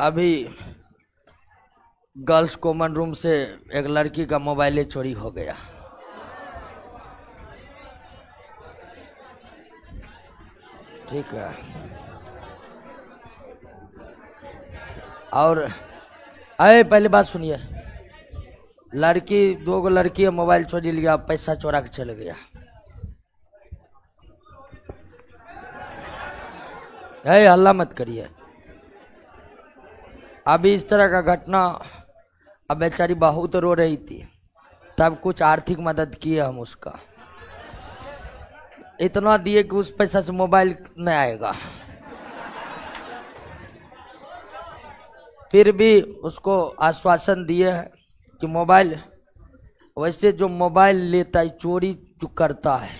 अभी girls common room से एक लड़की का मोबाइल चोरी हो गया। ठीक है, और अरे पहले बात सुनिए, लड़की दो गो लड़की मोबाइल चोरी लिया, पैसा चोरा के चले गया। हल्ला मत करिए। अभी इस तरह का घटना, अब बेचारी बहुत रो रही थी, तब कुछ आर्थिक मदद किए हम उसका, इतना दिए कि उस पैसा से मोबाइल नहीं आएगा। फिर भी उसको आश्वासन दिए है कि मोबाइल, वैसे जो मोबाइल लेता है चोरी जो करता है,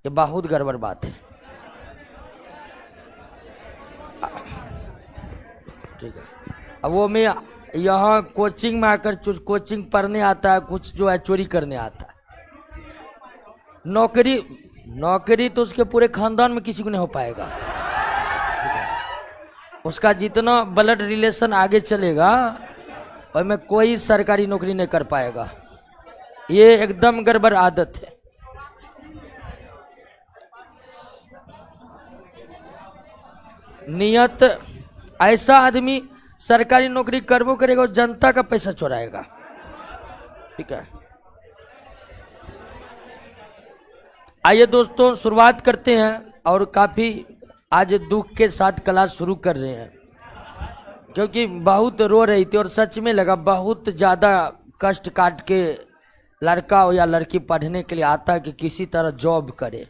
ये बहुत गड़बड़ बात है। ठीक है, अब वो मैं यहाँ कोचिंग में आकर कोचिंग पढ़ने आता है, कुछ जो है चोरी करने आता है। नौकरी तो उसके पूरे खानदान में किसी को नहीं हो पाएगा। उसका जितना ब्लड रिलेशन आगे चलेगा और में कोई सरकारी नौकरी नहीं कर पाएगा। ये एकदम गड़बड़ आदत है। नियत ऐसा आदमी सरकारी नौकरी करबो करेगा और जनता का पैसा चुराएगा। ठीक है, आइए दोस्तों शुरुआत करते हैं, और काफी आज दुख के साथ क्लास शुरू कर रहे हैं, क्योंकि बहुत रो रही थी और सच में लगा बहुत ज्यादा कष्ट काट के लड़का या लड़की पढ़ने के लिए आता है कि किसी तरह जॉब करे।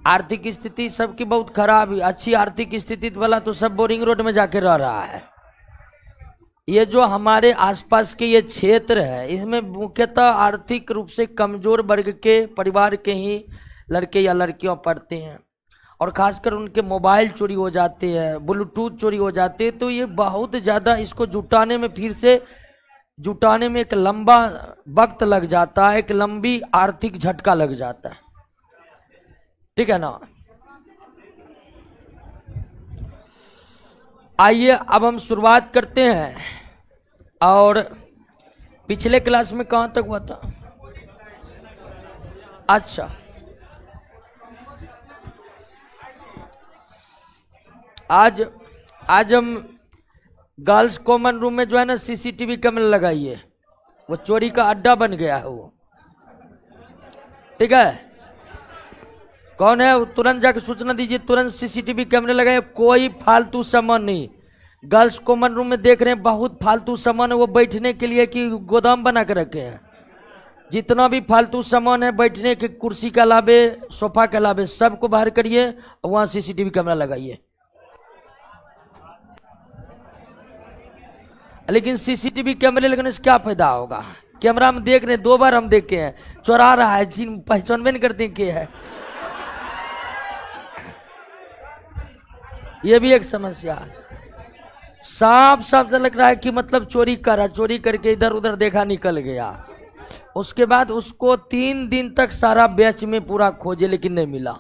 आर्थिक स्थिति सबकी बहुत खराब है। अच्छी आर्थिक स्थिति वाला तो सब बोरिंग रोड में जाके रह रहा है। ये जो हमारे आसपास के ये क्षेत्र है, इसमें मुख्यतः आर्थिक रूप से कमजोर वर्ग के परिवार के ही लड़के या लड़कियां पढ़ते हैं, और खासकर उनके मोबाइल चोरी हो जाते हैं, ब्लूटूथ चोरी हो जाते हैं। तो ये बहुत ज्यादा, इसको जुटाने में, फिर से जुटाने में एक लंबा वक्त लग जाता है, एक लंबी आर्थिक झटका लग जाता है। ठीक है ना। आइए अब हम शुरुआत करते हैं। और पिछले क्लास में कहां तक हुआ था? अच्छा, आज हम गर्ल्स कॉमन रूम में जो है ना सीसीटीवी कैमरा लगाइए, वो चोरी का अड्डा बन गया है वो। ठीक है, कौन है तुरंत जाके सूचना दीजिए, तुरंत सीसीटीवी कैमरे लगाए। कोई फालतू सामान नहीं। गर्ल्स कॉमन रूम में देख रहे हैं बहुत फालतू सामान है, वो बैठने के लिए कि गोदाम बना के रखे हैं। जितना भी फालतू सामान है, बैठने के कुर्सी के अलावे, सोफा के अलावे, सबको बाहर करिए और वहां सीसीटीवी कैमरा लगाइए। लेकिन सीसीटीवी कैमरे लगने से क्या फायदा होगा? कैमरा हम देख रहे हैं, 2 बार हम देखे हैं, चोरा रहा है, पहचान भी नहीं करते क्या है। ये भी एक समस्या है। साफ साफ लग रहा है कि मतलब चोरी करा, चोरी करके इधर उधर देखा, निकल गया। उसके बाद उसको 3 दिन तक सारा बैच में पूरा खोजे, लेकिन नहीं मिला।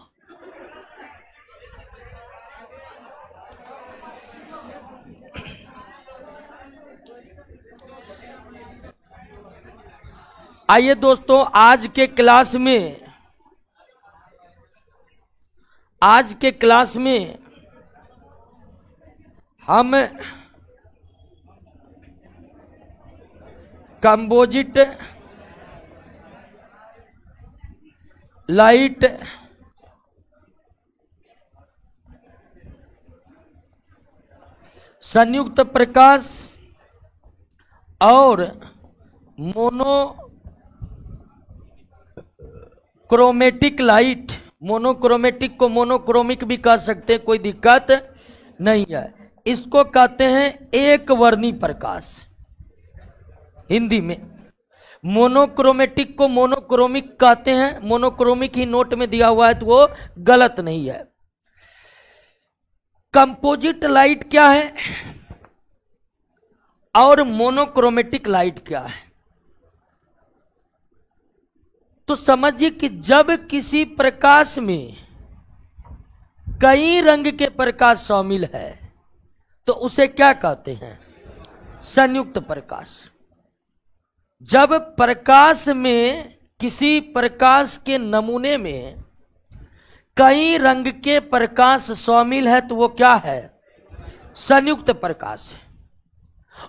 आइए दोस्तों, आज के क्लास में हम कंपोजिट लाइट, संयुक्त प्रकाश और मोनोक्रोमेटिक लाइट, मोनोक्रोमेटिक को मोनोक्रोमिक भी कह सकते हैं, कोई दिक्कत नहीं है। इसको कहते हैं एक वर्णी प्रकाश हिंदी में। मोनोक्रोमेटिक को मोनोक्रोमिक कहते हैं। मोनोक्रोमिक ही नोट में दिया हुआ है तो वो गलत नहीं है। कंपोजिट लाइट क्या है और मोनोक्रोमेटिक लाइट क्या है? तो समझिए कि जब किसी प्रकाश में कई रंग के प्रकाश शामिल है तो उसे क्या कहते हैं? संयुक्त प्रकाश। जब प्रकाश में, किसी प्रकाश के नमूने में कई रंग के प्रकाश शामिल है तो वो क्या है? संयुक्त प्रकाश।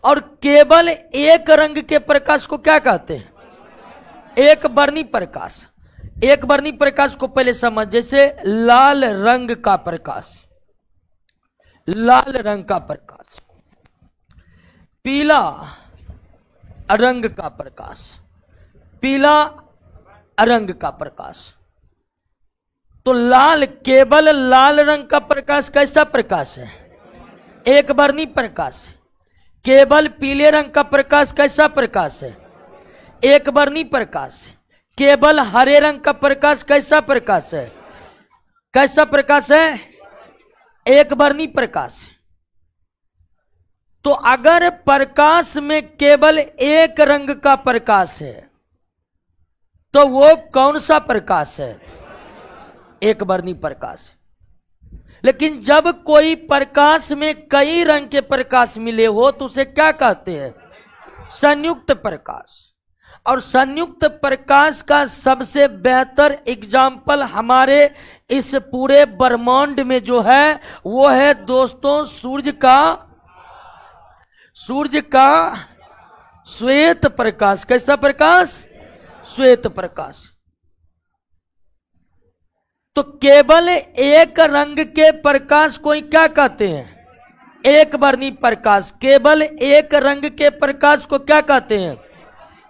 और केवल एक रंग के प्रकाश को क्या कहते हैं? एक वर्णी प्रकाश। एक वर्णी प्रकाश को पहले समझ, जैसे लाल रंग का प्रकाश, लाल रंग का प्रकाश, पीला रंग का प्रकाश, पीला रंग का प्रकाश। तो लाल, केवल लाल रंग का प्रकाश कैसा प्रकाश है? एक वर्णी प्रकाश। केवल पीले रंग का प्रकाश कैसा प्रकाश है? एक वर्णी प्रकाश। केवल हरे रंग का प्रकाश कैसा प्रकाश है? कैसा प्रकाश है? एक वर्णी प्रकाश। तो अगर प्रकाश में केवल एक रंग का प्रकाश है तो वो कौन सा प्रकाश है? एक वर्णी प्रकाश। लेकिन जब कोई प्रकाश में कई रंग के प्रकाश मिले हो तो उसे क्या कहते हैं? संयुक्त प्रकाश। और संयुक्त प्रकाश का सबसे बेहतर एग्जाम्पल हमारे इस पूरे ब्रह्मांड में जो है वो है दोस्तों सूर्य का, सूर्य का श्वेत प्रकाश। कैसा प्रकाश? श्वेत प्रकाश। तो केवल एक रंग के प्रकाश को ही क्या कहते हैं? एक वर्णी प्रकाश। केवल एक रंग के प्रकाश को क्या कहते हैं?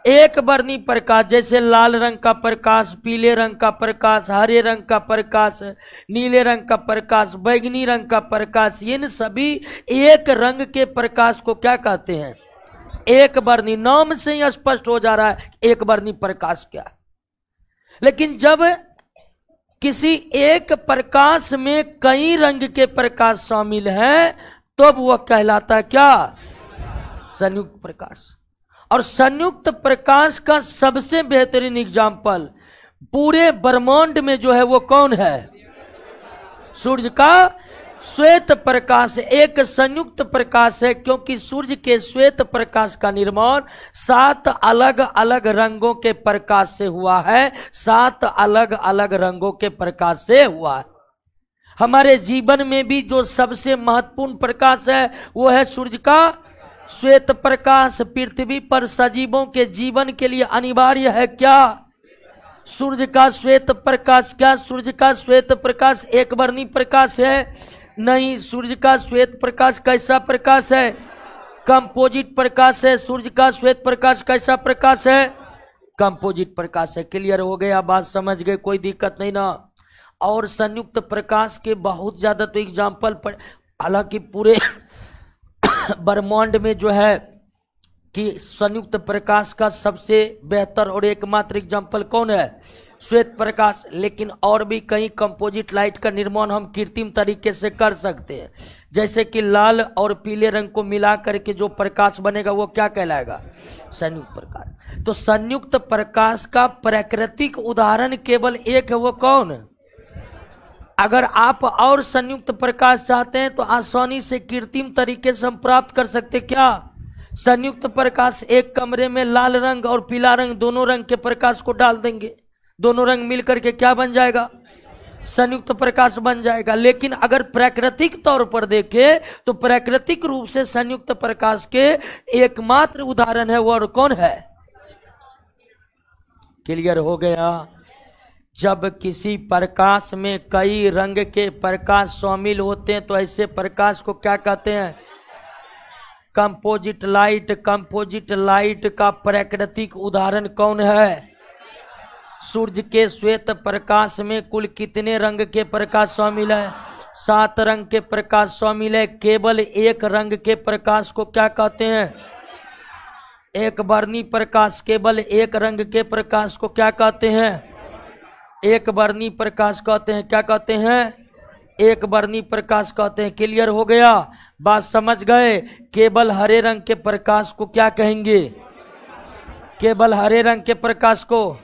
एक वर्णी प्रकाश। जैसे लाल रंग का प्रकाश, पीले रंग का प्रकाश, हरे रंग का प्रकाश, नीले रंग का प्रकाश, बैंगनी रंग का प्रकाश, इन सभी एक रंग के प्रकाश को क्या कहते हैं? एक वर्णी। नाम से ही स्पष्ट हो जा रहा है एक वर्णी प्रकाश क्या। लेकिन जब किसी एक प्रकाश में कई रंग के प्रकाश शामिल हैं तो वह कहलाता है क्या? संयुक्त प्रकाश। और संयुक्त प्रकाश का सबसे बेहतरीन एग्जाम्पल पूरे ब्रह्मांड में जो है वो कौन है? सूर्य का श्वेत प्रकाश एक संयुक्त प्रकाश है, क्योंकि सूर्य के श्वेत प्रकाश का निर्माण 7 अलग अलग रंगों के प्रकाश से हुआ है। 7 अलग अलग रंगों के प्रकाश से हुआ है। हमारे जीवन में भी जो सबसे महत्वपूर्ण प्रकाश है वो है सूर्य का श्वेत प्रकाश। पृथ्वी पर सजीवों के जीवन के लिए अनिवार्य है क्या? सूर्य का श्वेत प्रकाश। क्या सूर्य का श्वेत प्रकाश एक वर्णी प्रकाश है? नहीं। सूर्य का श्वेत प्रकाश कैसा प्रकाश है? कंपोजिट प्रकाश है। सूर्य का श्वेत प्रकाश कैसा प्रकाश है? कंपोजिट प्रकाश है। क्लियर हो गया? बात समझ गए? कोई दिक्कत नहीं ना? और संयुक्त प्रकाश के बहुत ज्यादा तो एग्जाम्पल, हालांकि पूरे ब्रह्मांड में जो है कि संयुक्त प्रकाश का सबसे बेहतर और एकमात्र एग्जाम्पल कौन है? श्वेत प्रकाश। लेकिन और भी कई कंपोजिट लाइट का निर्माण हम कृत्रिम तरीके से कर सकते हैं। जैसे कि लाल और पीले रंग को मिला करके जो प्रकाश बनेगा वो क्या कहलाएगा? संयुक्त प्रकाश। तो संयुक्त प्रकाश का प्राकृतिक उदाहरण केवल एक है, वो कौन? अगर आप और संयुक्त प्रकाश चाहते हैं तो आसानी से कृत्रिम तरीके से हम प्राप्त कर सकते क्या? संयुक्त प्रकाश। एक कमरे में लाल रंग और पीला रंग दोनों रंग के प्रकाश को डाल देंगे, दोनों रंग मिलकर के क्या बन जाएगा? संयुक्त प्रकाश बन जाएगा। लेकिन अगर प्राकृतिक तौर पर देखें तो प्राकृतिक रूप से संयुक्त प्रकाश के एकमात्र उदाहरण है वो और कौन है? क्लियर हो गया? जब किसी प्रकाश में कई रंग के प्रकाश शामिल होते हैं तो ऐसे प्रकाश को क्या कहते हैं? Composite light. कंपोजिट लाइट का प्राकृतिक उदाहरण कौन है? सूर्य के श्वेत प्रकाश में कुल कितने रंग के प्रकाश शामिल है? 7 रंग के प्रकाश शामिल है। केवल एक रंग के प्रकाश को क्या कहते हैं? एक वर्णी प्रकाश। केवल एक रंग के प्रकाश को क्या कहते हैं? एक वर्णी प्रकाश कहते हैं। क्या कहते हैं? एक वर्णी प्रकाश कहते हैं। क्लियर हो गया? बात समझ गए? केवल हरे रंग के प्रकाश को क्या कहेंगे? केवल हरे रंग के प्रकाश को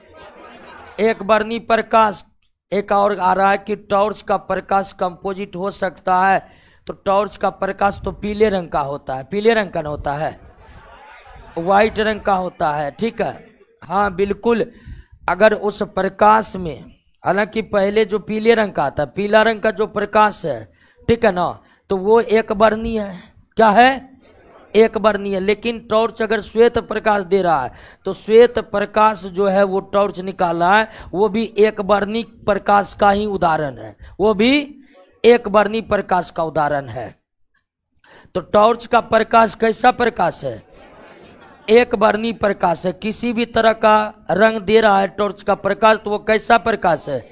एक वर्णी प्रकाश। एक और आ रहा है कि टॉर्च का प्रकाश कंपोजिट हो सकता है। तो टॉर्च का प्रकाश तो पीले रंग का होता है, पीले रंग का न होता है, व्हाइट रंग का होता है, ठीक है। हाँ बिल्कुल, अगर उस प्रकाश में, हालांकि पहले जो पीले रंग का आता है, पीला रंग का जो प्रकाश है, ठीक है ना, तो वो एक वर्णीय है। क्या है? एक वर्णीय। लेकिन टॉर्च अगर श्वेत प्रकाश दे रहा है तो श्वेत प्रकाश जो है वो टॉर्च निकाला है, वो भी एक वर्णीय प्रकाश का ही उदाहरण है, वो भी एक वर्णीय प्रकाश का उदाहरण है। तो टॉर्च का प्रकाश कैसा प्रकाश है? एक वर्णीय प्रकाश है। किसी भी तरह का रंग दे रहा है टॉर्च का प्रकाश तो वो कैसा प्रकाश है?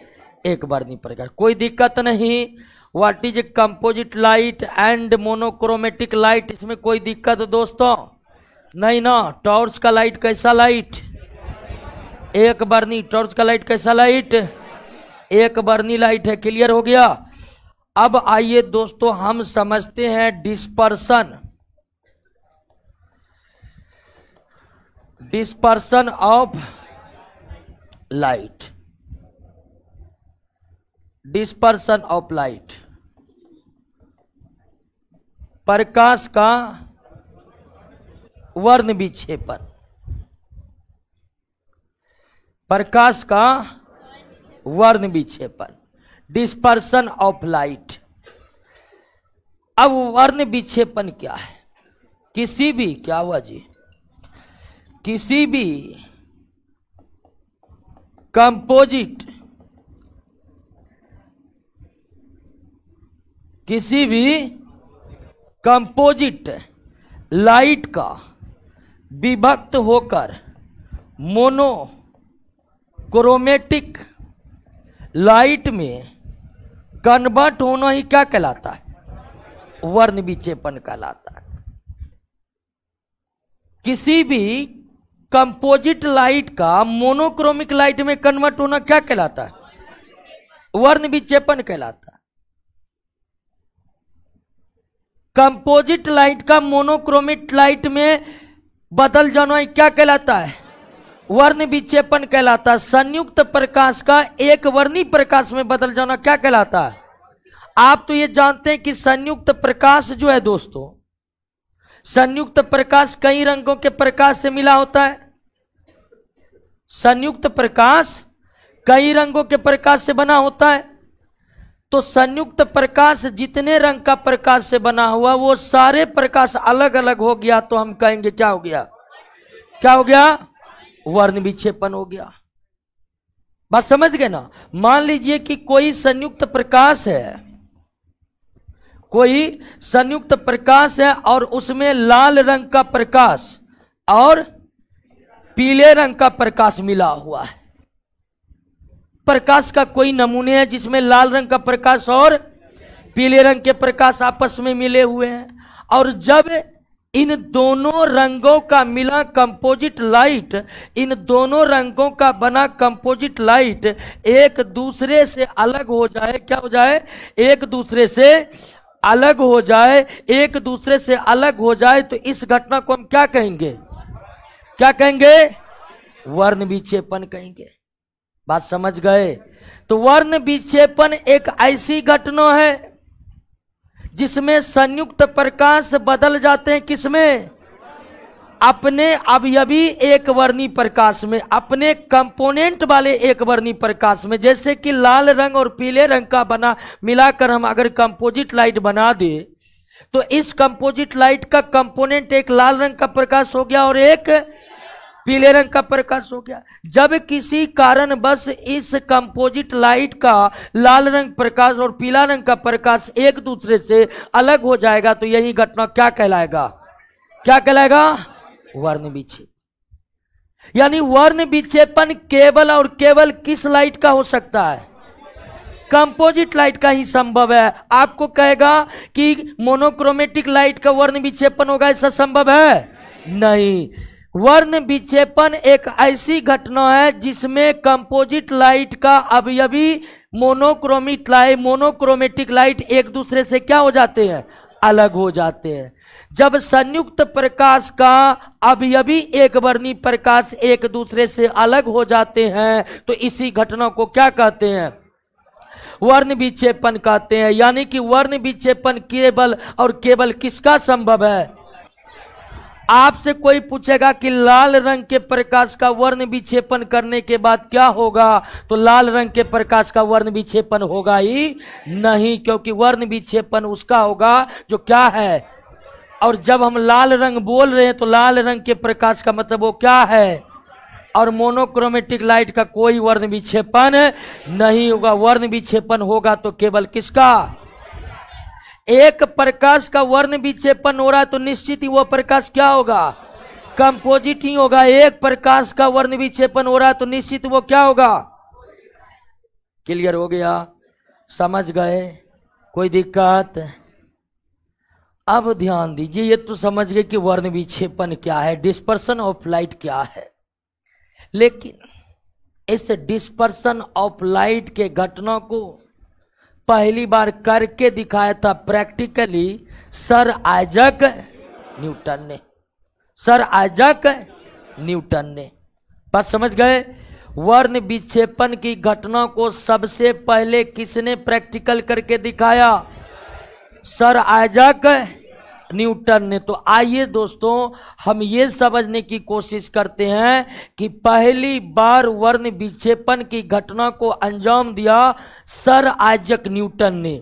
एक वर्णीय प्रकाश। कोई दिक्कत नहीं। What is composite light and monochromatic light, इसमें कोई दिक्कत दोस्तों नहीं ना। टॉर्च का लाइट कैसा लाइट? एक वर्णीय। टॉर्च का लाइट कैसा लाइट? एक वर्णीय लाइट है। क्लियर हो गया? अब आइए दोस्तों हम समझते हैं dispersion, dispersion of light, dispersion of light, प्रकाश का वर्ण विक्षेपण, प्रकाश का वर्ण विक्षेपण, डिस्पर्सन ऑफ लाइट। अब वर्ण विक्षेपण क्या है? किसी भी, क्या हुआ जी, किसी भी कंपोजिट, किसी भी कंपोजिट लाइट का विभक्त होकर मोनोक्रोमेटिक लाइट में कन्वर्ट होना ही क्या कहलाता है? वर्ण विक्षेपण कहलाता है। किसी भी कंपोजिट लाइट का मोनोक्रोमिक लाइट में कन्वर्ट होना क्या कहलाता है? वर्ण विक्षेपण कहलाता है। कंपोजिट लाइट का मोनोक्रोमिक लाइट में बदल जाना क्या कहलाता है? वर्ण विक्षेपण कहलाता है। संयुक्त प्रकाश का एक वर्णीय प्रकाश में बदल जाना क्या कहलाता है? आप तो ये जानते हैं कि संयुक्त प्रकाश जो है दोस्तों, संयुक्त प्रकाश कई रंगों के प्रकाश से मिला होता है। संयुक्त प्रकाश कई रंगों के प्रकाश से बना होता है। तो संयुक्त प्रकाश जितने रंग का प्रकाश से बना हुआ वो सारे प्रकाश अलग अलग हो गया तो हम कहेंगे क्या हो गया? क्या हो गया? वर्ण विक्षेपण हो गया। बात समझ गए ना? मान लीजिए कि कोई संयुक्त प्रकाश है, कोई संयुक्त प्रकाश है और उसमें लाल रंग का प्रकाश और पीले रंग का प्रकाश मिला हुआ है। प्रकाश का कोई नमूने है जिसमें लाल रंग का प्रकाश और पीले रंग के प्रकाश आपस में मिले हुए हैं, और जब इन दोनों रंगों का मिला कंपोजिट लाइट, इन दोनों रंगों का बना कंपोजिट लाइट एक दूसरे से अलग हो जाए, क्या हो जाए? एक दूसरे से अलग हो जाए, एक दूसरे से अलग हो जाए तो इस घटना को हम क्या कहेंगे? क्या कहेंगे? वर्ण विक्षेपण कहेंगे। बात समझ गए? तो वर्ण विक्षेपण एक ऐसी घटना है जिसमें संयुक्त प्रकाश बदल जाते हैं। किसमें? अपने अवयवी एक वर्णीय प्रकाश में, अपने कंपोनेंट वाले एक वर्णीय प्रकाश में। जैसे कि लाल रंग और पीले रंग का बना मिलाकर हम अगर कंपोजिट लाइट बना दे तो इस कंपोजिट लाइट का कंपोनेंट एक लाल रंग का प्रकाश हो गया और एक पीले रंग का प्रकाश हो गया। जब किसी कारण बस इस कंपोजिट लाइट का लाल रंग प्रकाश और पीला रंग का प्रकाश एक दूसरे से अलग हो जाएगा तो यही घटना क्या कहलाएगा? क्या कहलाएगा? वर्ण विक्षेपण। यानी वर्ण विक्षेपण केवल और केवल किस लाइट का हो सकता है? कंपोजिट लाइट का ही संभव है। आपको कहेगा कि मोनोक्रोमेटिक लाइट का वर्ण विक्षेपण होगा, ऐसा संभव है? नहीं। वर्ण विक्षेपण एक ऐसी घटना है जिसमें कंपोजिट लाइट का अवयवी मोनोक्रोमेटिक लाइट एक दूसरे से क्या हो जाते हैं? अलग हो जाते हैं। जब संयुक्त प्रकाश का अवयवी एक वर्णीय प्रकाश एक दूसरे से अलग हो जाते हैं तो इसी घटना को क्या कहते हैं? वर्ण विक्षेपण कहते हैं। यानी कि वर्ण विक्षेपण केवल और केवल किसका संभव है? आपसे कोई पूछेगा कि लाल रंग के प्रकाश का वर्ण विक्षेपण करने के बाद क्या होगा, तो लाल रंग के प्रकाश का वर्ण विक्षेपण होगा ही नहीं, क्योंकि वर्ण विक्षेपण उसका होगा जो क्या है। और जब हम लाल रंग बोल रहे हैं तो लाल रंग के प्रकाश का मतलब वो क्या है, और मोनोक्रोमेटिक लाइट का कोई वर्ण विक्षेपण नहीं होगा। वर्ण विक्षेपण होगा तो केवल किसका? एक प्रकाश का वर्ण विक्षेपण हो रहा है तो निश्चित ही वो प्रकाश क्या होगा? कंपोजिट ही होगा। एक प्रकाश का वर्ण विक्षेपण हो रहा है तो निश्चित वो क्या होगा? क्लियर हो गया? समझ गए? कोई दिक्कत? अब ध्यान दीजिए, ये तो समझ गए कि वर्ण विक्षेपण क्या है, डिस्पर्सन ऑफ लाइट क्या है। लेकिन इस डिस्पर्सन ऑफ लाइट के घटना को पहली बार करके दिखाया था प्रैक्टिकली सर आइजैक न्यूटन ने। सर आइजैक न्यूटन ने। बस समझ गए? वर्ण विक्षेपण की घटना को सबसे पहले किसने प्रैक्टिकल करके दिखाया? सर आइजैक न्यूटन ने। तो आइए दोस्तों हम ये समझने की कोशिश करते हैं कि पहली बार वर्ण विक्षेपण की घटना को अंजाम दिया सर आइजैक न्यूटन ने।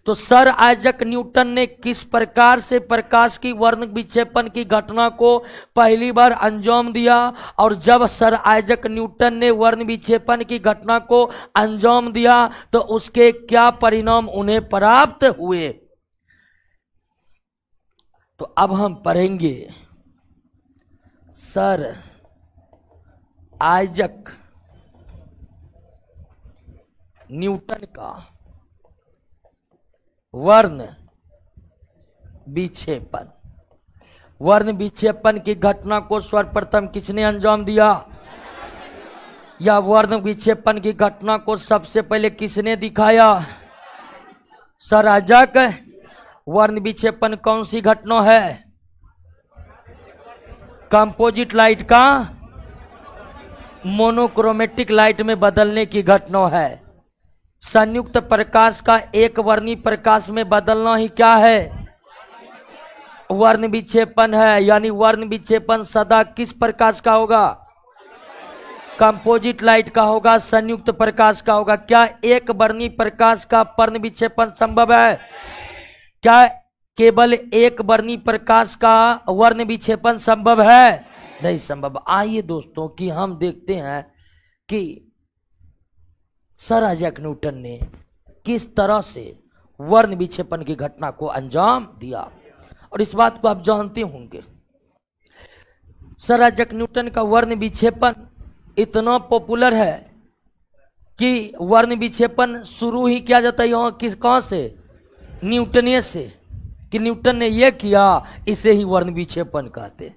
तो सर आइजैक न्यूटन ने किस प्रकार से प्रकाश की वर्ण विक्षेपण की घटना को पहली बार अंजाम दिया, और जब सर आइजैक न्यूटन ने वर्ण विक्षेपण की घटना को अंजाम दिया तो उसके क्या परिणाम उन्हें प्राप्त हुए। तो अब हम पढ़ेंगे सर आइजैक न्यूटन का वर्ण विक्षेपण। वर्ण विक्षेपण की घटना को सर्वप्रथम किसने अंजाम दिया, या वर्ण विक्षेपण की घटना को सबसे पहले किसने दिखाया? Sir Isaac. वर्ण विक्षेपण कौन सी घटना है? कंपोजिट लाइट का मोनोक्रोमेटिक लाइट में बदलने की घटना है। संयुक्त प्रकाश का एक वर्णी प्रकाश में बदलना ही क्या है? वर्ण विक्षेपण है। यानी वर्ण विक्षेपण सदा किस प्रकाश का होगा? कंपोजिट लाइट का होगा, संयुक्त प्रकाश का होगा। क्या एक वर्णी प्रकाश का वर्ण विक्षेपण संभव है? क्या केवल एक वर्णी प्रकाश का वर्ण विक्षेपण संभव है? नहीं संभव। आइए दोस्तों कि हम देखते हैं कि सर आइजैक न्यूटन ने किस तरह से वर्ण विक्षेपण की घटना को अंजाम दिया, और इस बात को आप जानते होंगे। सर आइजैक न्यूटन का वर्ण विक्षेपण इतना पॉपुलर है कि वर्ण विक्षेपण शुरू ही किया जाता है यहाँ कहाँ से? न्यूटनीय से, कि न्यूटन ने यह किया, इसे ही वर्ण विक्षेपण कहते।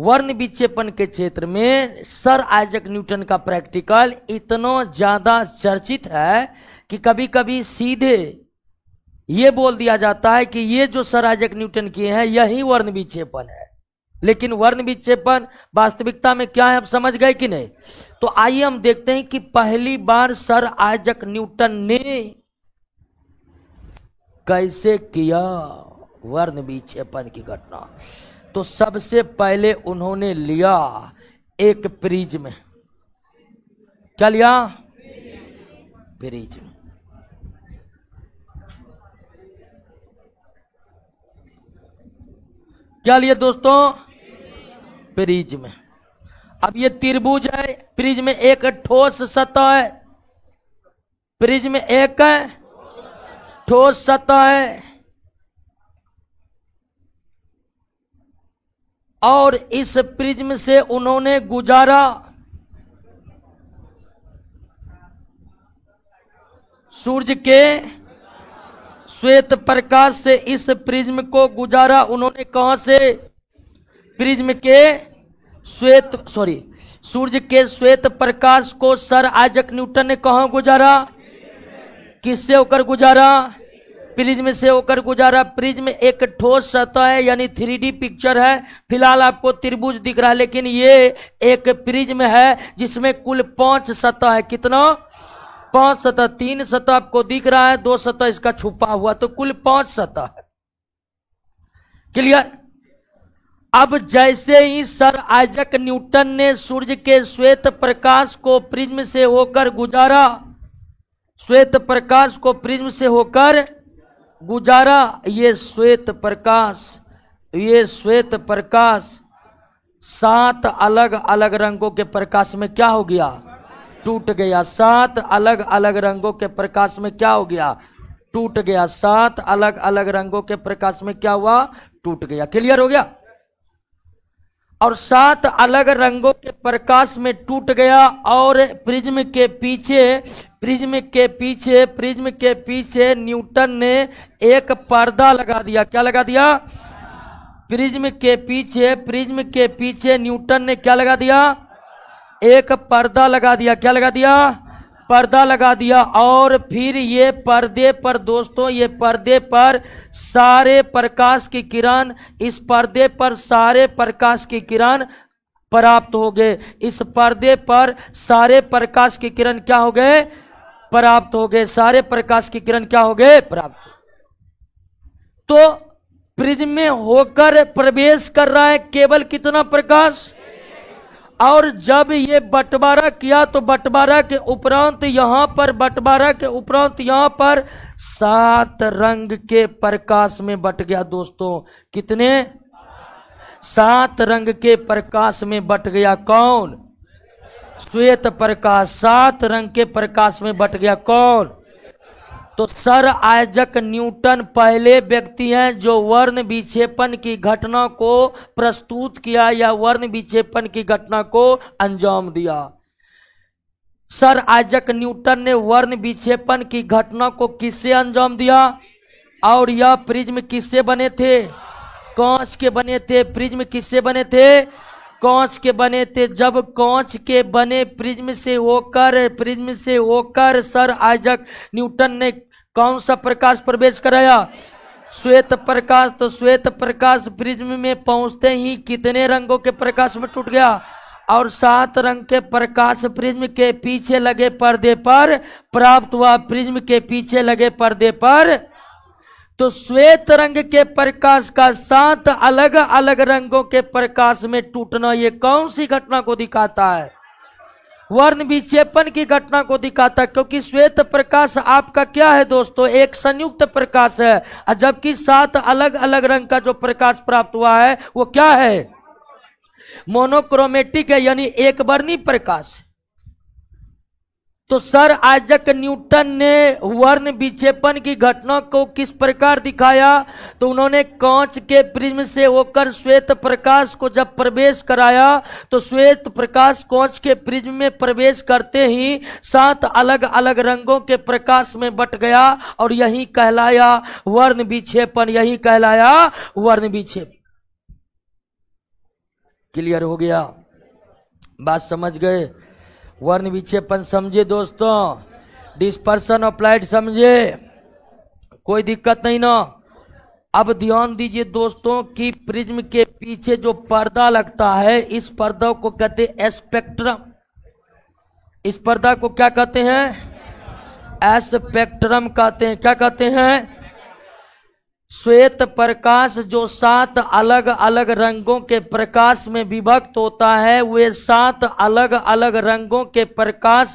वर्ण विक्षेपण के क्षेत्र में सर आइजैक न्यूटन का प्रैक्टिकल इतना ज्यादा चर्चित है कि कभी कभी सीधे ये बोल दिया जाता है कि ये जो सर आइजैक न्यूटन किए हैं यही वर्ण विक्षेपण है। लेकिन वर्ण विक्षेपण वास्तविकता में क्या है, आप समझ गए कि नहीं? तो आइए हम देखते हैं कि पहली बार सर आइजैक न्यूटन ने कैसे किया वर्ण विक्षेपण की घटना। तो सबसे पहले उन्होंने लिया एक प्रिज्म। क्या लिया? प्रिज्म। क्या लिए दोस्तों? प्रिज्म। अब ये त्रिभुज है, प्रिज्म एक ठोस सतह है। प्रिज्म एक ठोस सतह है, और इस प्रिज्म से उन्होंने गुजारा सूर्य के श्वेत प्रकाश से। इस प्रिज्म को गुजारा उन्होंने कहां से? प्रिज्म के सूर्य के श्वेत प्रकाश को सर आइजैक न्यूटन ने कहां गुजारा? किससे होकर गुजारा? प्रिज्म से होकर गुजारा। प्रिज्म एक ठोस सतह है, यानी 3D पिक्चर है। फिलहाल आपको त्रिभुज दिख रहा है, लेकिन ये एक प्रिज्म है जिसमें कुल 5 सतह है। कितना? 5 सतह, 3 सतह आपको दिख रहा है, 2 सतह इसका छुपा हुआ, तो कुल 5 सतह है। क्लियर। अब जैसे ही सर आइजक न्यूटन ने सूर्य के श्वेत प्रकाश को प्रिज्म से होकर गुजारा, श्वेत प्रकाश को प्रिज्म से होकर गुजारा, ये श्वेत प्रकाश 7 अलग अलग रंगों के प्रकाश में क्या हो गया? टूट गया। 7 अलग अलग रंगों के प्रकाश में क्या हो गया? टूट गया। 7 अलग अलग रंगों के प्रकाश में क्या हुआ? टूट गया। क्लियर हो गया। और 7 अलग रंगों के प्रकाश में टूट गया और प्रिज्म के पीछे न्यूटन ने एक पर्दा लगा दिया। क्या लगा दिया? प्रिज्म के पीछे न्यूटन ने क्या लगा दिया? एक पर्दा लगा दिया। क्या लगा दिया? पर्दा लगा दिया। और फिर ये पर्दे पर दोस्तों, ये पर्दे पर सारे प्रकाश की किरण, इस पर्दे पर सारे प्रकाश की किरण प्राप्त हो गए। इस पर्दे पर सारे प्रकाश की किरण क्या हो गए? प्राप्त हो गए। सारे प्रकाश की किरण क्या हो गए? प्राप्त। तो प्रिज्म में होकर प्रवेश कर रहा है केवल कितना प्रकाश? और जब ये बंटवारा किया तो बंटवारा के उपरांत यहां पर 7 रंग के प्रकाश में बट गया दोस्तों। कितने? 7 रंग के प्रकाश में बट गया। कौन? श्वेत प्रकाश। 7 रंग के प्रकाश में बट गया। कौन? तो सर आइजक न्यूटन पहले व्यक्ति हैं जो वर्ण विक्षेपण की घटना को प्रस्तुत किया या वर्ण विक्षेपण की घटना को अंजाम दिया। सर आइजक न्यूटन ने वर्ण विक्षेपण की घटना को किससे अंजाम दिया? और यह प्रिज्म किससे बने थे? कांच के बने थे। प्रिज्म किससे बने थे? कांच के बने थे। जब कांच के बने प्रिज्म से होकर सर आइजक न्यूटन ने कौन सा प्रकाश प्रवेश कराया? श्वेत प्रकाश। तो श्वेत प्रकाश प्रिज्म में पहुंचते ही कितने रंगों के प्रकाश में टूट गया? और 7 रंग के प्रकाश प्रिज्म के पीछे लगे पर्दे पर प्राप्त हुआ। प्रिज्म के पीछे लगे पर्दे पर। तो श्वेत रंग के प्रकाश का 7 अलग अलग रंगों के प्रकाश में टूटना, ये कौन सी घटना को दिखाता है? वर्ण विक्षेपण की घटना को दिखाता है। क्योंकि श्वेत प्रकाश आपका क्या है दोस्तों? एक संयुक्त प्रकाश है। जबकि 7 अलग अलग रंग का जो प्रकाश प्राप्त हुआ है वो क्या है? मोनोक्रोमेटिक है, यानी एक वर्णी प्रकाश। तो सर आइजक न्यूटन ने वर्ण विक्षेपण की घटना को किस प्रकार दिखाया? तो उन्होंने कांच के प्रिज्म से होकर श्वेत प्रकाश को जब प्रवेश कराया तो श्वेत प्रकाश कांच के प्रिज्म में प्रवेश करते ही 7 अलग अलग रंगों के प्रकाश में बट गया और यही कहलाया वर्ण विक्षेपण। यही कहलाया वर्ण विक्षेपण। क्लियर हो गया? बात समझ गए? वर्ण विक्षेपण समझे दोस्तों? डिस्पर्सन ऑफ लाइट समझे? कोई दिक्कत नहीं ना? अब ध्यान दीजिए दोस्तों कि प्रिज्म के पीछे जो पर्दा लगता है, इस पर्दा को कहते हैं स्पेक्ट्रम। इस पर्दा को क्या कहते हैं? स्पेक्ट्रम कहते हैं। क्या कहते हैं? श्वेत प्रकाश जो 7 अलग अलग रंगों के प्रकाश में विभक्त होता है, वे 7 अलग अलग रंगों के प्रकाश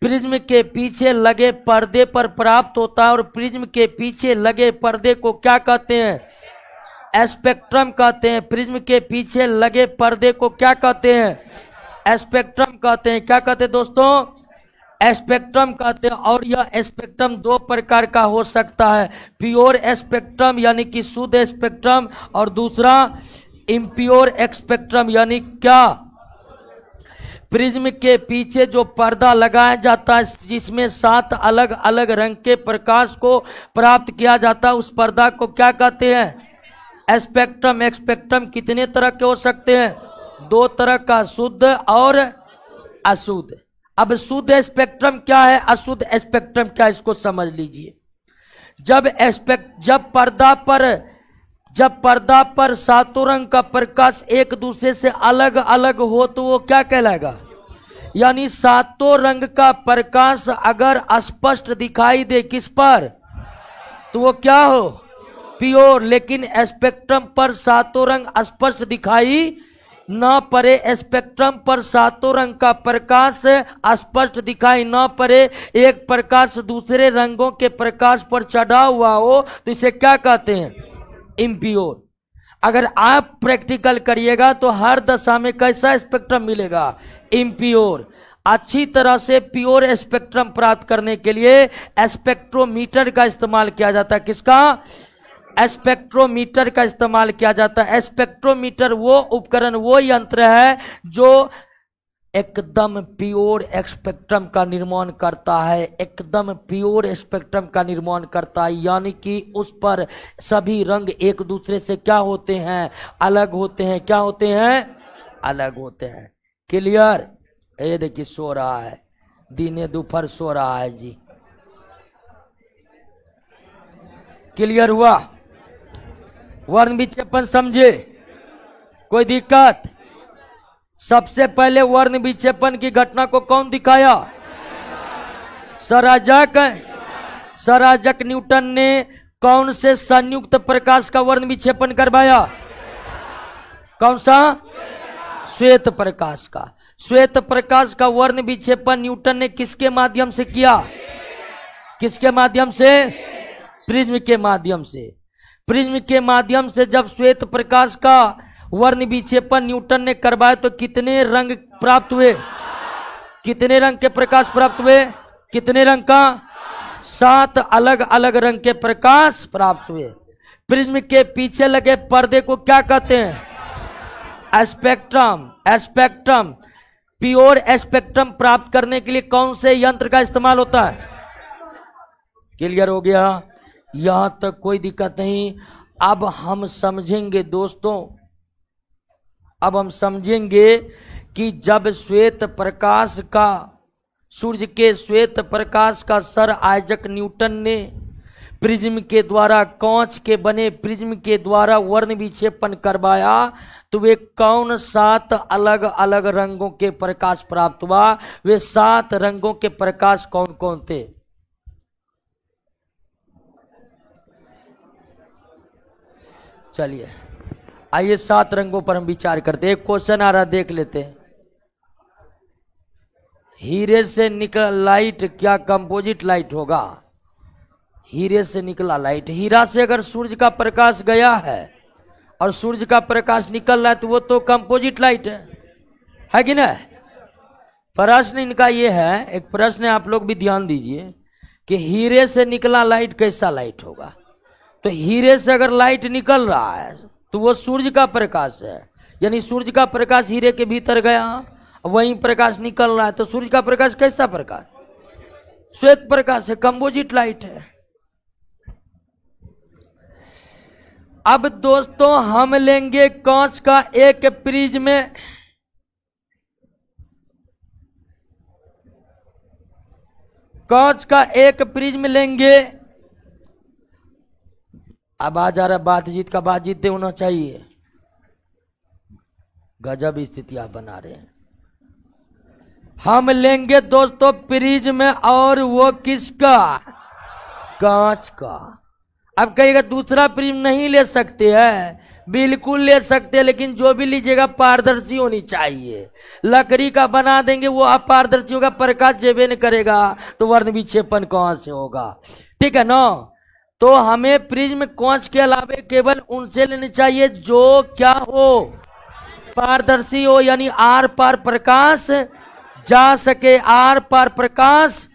प्रिज्म के पीछे लगे पर्दे पर प्राप्त होता है। और प्रिज्म के पीछे लगे पर्दे को क्या कहते हैं? स्पेक्ट्रम कहते हैं। प्रिज्म के पीछे लगे पर्दे को क्या कहते हैं? स्पेक्ट्रम कहते हैं। क्या कहते हैं दोस्तों? स्पेक्ट्रम कहते हैं। और यह स्पेक्ट्रम 2 प्रकार का हो सकता है, प्योर स्पेक्ट्रम यानी कि शुद्ध स्पेक्ट्रम, और दूसरा इम्प्योर स्पेक्ट्रम यानी क्या? प्रिज्म के पीछे जो पर्दा लगाया जाता है जिसमें 7 अलग अलग रंग के प्रकाश को प्राप्त किया जाता है, उस पर्दा को क्या कहते हैं? स्पेक्ट्रम। स्पेक्ट्रम कितने तरह के हो सकते हैं? 2 तरह का, शुद्ध और अशुद्ध। अब शुद्ध स्पेक्ट्रम क्या है, अशुद्ध स्पेक्ट्रम क्या है, इसको समझ लीजिए। जब पर्दा पर 7 रंग का प्रकाश एक दूसरे से अलग अलग हो तो वो क्या कहलाएगा? यानी सातों रंग का प्रकाश अगर स्पष्ट दिखाई दे किस पर, तो वो क्या हो, प्योर। लेकिन स्पेक्ट्रम पर सातों रंग स्पष्ट दिखाई न पड़े, स्पेक्ट्रम पर सातों रंग का प्रकाश स्पष्ट दिखाई न पड़े, एक प्रकाश दूसरे रंगों के प्रकाश पर चढ़ा हुआ हो, तो इसे क्या कहते हैं, इम्प्योर। अगर आप प्रैक्टिकल करिएगा तो हर दशा में कैसा स्पेक्ट्रम मिलेगा, इम्प्योर। अच्छी तरह से प्योर स्पेक्ट्रम प्राप्त करने के लिए स्पेक्ट्रोमीटर का इस्तेमाल किया जाता है। किसका, स्पेक्ट्रोमीटर का इस्तेमाल किया जाता है। स्पेक्ट्रोमीटर वो उपकरण, वो यंत्र है जो एकदम प्योर स्पेक्ट्रम का निर्माण करता है, एकदम प्योर स्पेक्ट्रम का निर्माण करता है। यानी कि उस पर सभी रंग एक दूसरे से क्या होते हैं, अलग होते हैं। क्या होते हैं, अलग होते हैं। क्लियर। ये देखिए सो रहा है, दिने दोपहर सो रहा है जी। क्लियर हुआ, वर्ण विक्षेपण समझे, कोई दिक्कत। सबसे पहले वर्ण विक्षेपण की घटना को कौन दिखाया, सर आइजैक न्यूटन ने कौन से संयुक्त प्रकाश का वर्ण विक्षेपण करवाया, कौन सा, श्वेत प्रकाश का। श्वेत प्रकाश का वर्ण विक्षेपण न्यूटन ने किसके माध्यम से किया, किसके माध्यम से, प्रिज्म के माध्यम से। प्रिज्म के माध्यम से जब श्वेत प्रकाश का वर्ण विक्षेपण न्यूटन ने करवाया तो कितने रंग प्राप्त हुए, कितने रंग के प्रकाश प्राप्त हुए, कितने रंग का, 7 अलग अलग रंग के प्रकाश प्राप्त हुए। प्रिज्म के पीछे लगे पर्दे को क्या कहते हैं, स्पेक्ट्रम। स्पेक्ट्रम, प्योर स्पेक्ट्रम प्राप्त करने के लिए कौन से यंत्र का इस्तेमाल होता है। क्लियर हो गया, यहां तक कोई दिक्कत नहीं। अब हम समझेंगे दोस्तों, अब हम समझेंगे कि जब श्वेत प्रकाश का, सूर्य के श्वेत प्रकाश का सर आइजैक न्यूटन ने प्रिज्म के द्वारा, कांच के बने प्रिज्म के द्वारा वर्ण विक्षेपण करवाया, तो वे कौन 7 अलग अलग रंगों के प्रकाश प्राप्त हुआ। वे 7 रंगों के प्रकाश कौन कौन थे, चलिए आइए 7 रंगों पर हम विचार करते हैं। एक क्वेश्चन आ रहा, देख लेते हैं। हीरे से निकला लाइट क्या कंपोजिट लाइट होगा, हीरे से निकला लाइट। हीरा से अगर सूर्य का प्रकाश गया है और सूर्य का प्रकाश निकल रहा है तो वो तो कंपोजिट लाइट है कि नहीं। प्रश्न इनका ये है, एक प्रश्न आप लोग भी ध्यान दीजिए कि हीरे से निकला लाइट कैसा लाइट होगा। तो हीरे से अगर लाइट निकल रहा है तो वो सूर्य का प्रकाश है, यानी सूर्य का प्रकाश हीरे के भीतर गया, वहीं प्रकाश निकल रहा है, तो सूर्य का प्रकाश कैसा प्रकाश, श्वेत प्रकाश है, कंपोजिट लाइट है। अब दोस्तों हम लेंगे कांच का एक प्रिज्म, कांच का एक प्रिज्म लेंगे। अब आ जा रहा बातचीत का, बातचीत होना चाहिए, गजब स्थिति आप बना रहे हैं। हम लेंगे दोस्तों प्रिज्म, और वो किसका, कांच का। अब कहिएगा दूसरा प्रिज्म नहीं ले सकते हैं, बिल्कुल ले सकते हैं, लेकिन जो भी लीजिएगा पारदर्शी होनी चाहिए। लकड़ी का बना देंगे वो अपारदर्शी होगा, प्रकाश जेबे न करेगा तो वर्ण विक्षेपण कहां से होगा, ठीक है ना। तो हमें प्रिज्म कांच के अलावे केवल उनसे लेने चाहिए जो क्या हो, पारदर्शी हो, यानी आर पार प्रकाश जा सके, आर पार प्रकाश।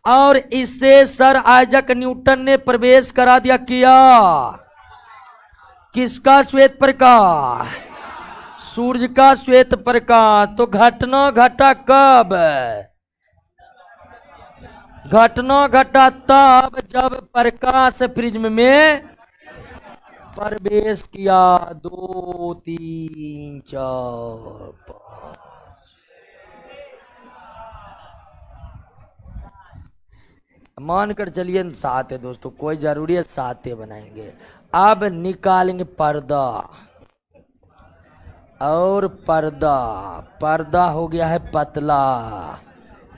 और इससे सर आइजैक न्यूटन ने प्रवेश करा दिया, किया किसका, श्वेत प्रकाश, सूर्य का श्वेत प्रकाश। तो घटना घटा कब, घटना घटा तब जब प्रकाश प्रिज्म में प्रवेश किया। 2 3 4 5। मानकर चलिए 7 है दोस्तों, कोई जरूरी है 7 बनाएंगे। अब निकालेंगे पर्दा, और पर्दा, पर्दा हो गया है पतला,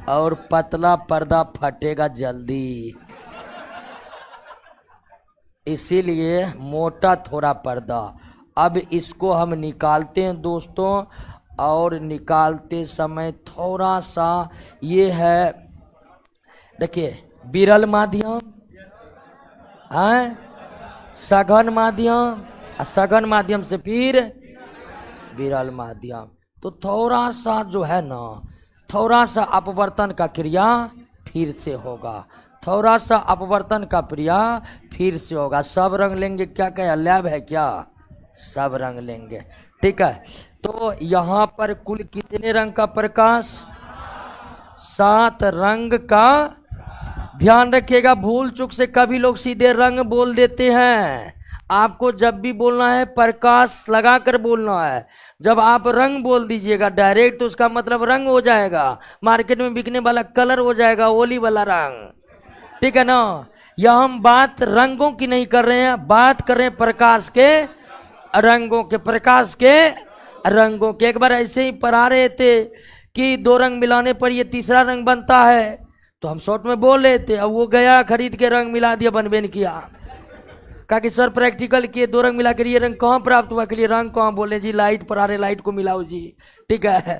और पतला पर्दा फटेगा जल्दी, इसीलिए मोटा थोड़ा पर्दा। अब इसको हम निकालते हैं दोस्तों, और निकालते समय थोड़ा सा ये है, देखिए विरल माध्यम है, सघन माध्यम, सघन माध्यम से फिर विरल माध्यम। तो थोड़ा सा जो है ना, थोड़ा सा अपवर्तन का क्रिया फिर से होगा, थोड़ा सा अपवर्तन का क्रिया फिर से होगा। सब रंग लेंगे क्या, क्या लैब है क्या, सब रंग लेंगे, ठीक है। तो यहाँ पर कुल कितने रंग का प्रकाश, 7 रंग का। ध्यान रखिएगा, भूल चूक से कभी लोग सीधे रंग बोल देते हैं। आपको जब भी बोलना है प्रकाश लगाकर बोलना है। जब आप रंग बोल दीजिएगा डायरेक्ट तो उसका मतलब रंग हो जाएगा, मार्केट में बिकने वाला कलर हो जाएगा, ओली वाला रंग, ठीक है ना। यह हम बात रंगों की नहीं कर रहे हैं, बात कर रहे हैं प्रकाश के रंगों के, प्रकाश के रंगों के। एक बार ऐसे ही पढ़ा रहे थे कि 2 रंग मिलाने पर ये तीसरा रंग बनता है, तो हम शॉर्ट में बोल रहे थे। अब वो गया खरीद के रंग मिला दिया, बनबेन किया, कहा कि सर प्रैक्टिकल किए 2 रंग मिला कर ये रंग कहाँ प्राप्त हुआ, के लिए रंग कहाँ, बोले जी लाइट पर आ रहे, लाइट को मिलाओ जी, ठीक है।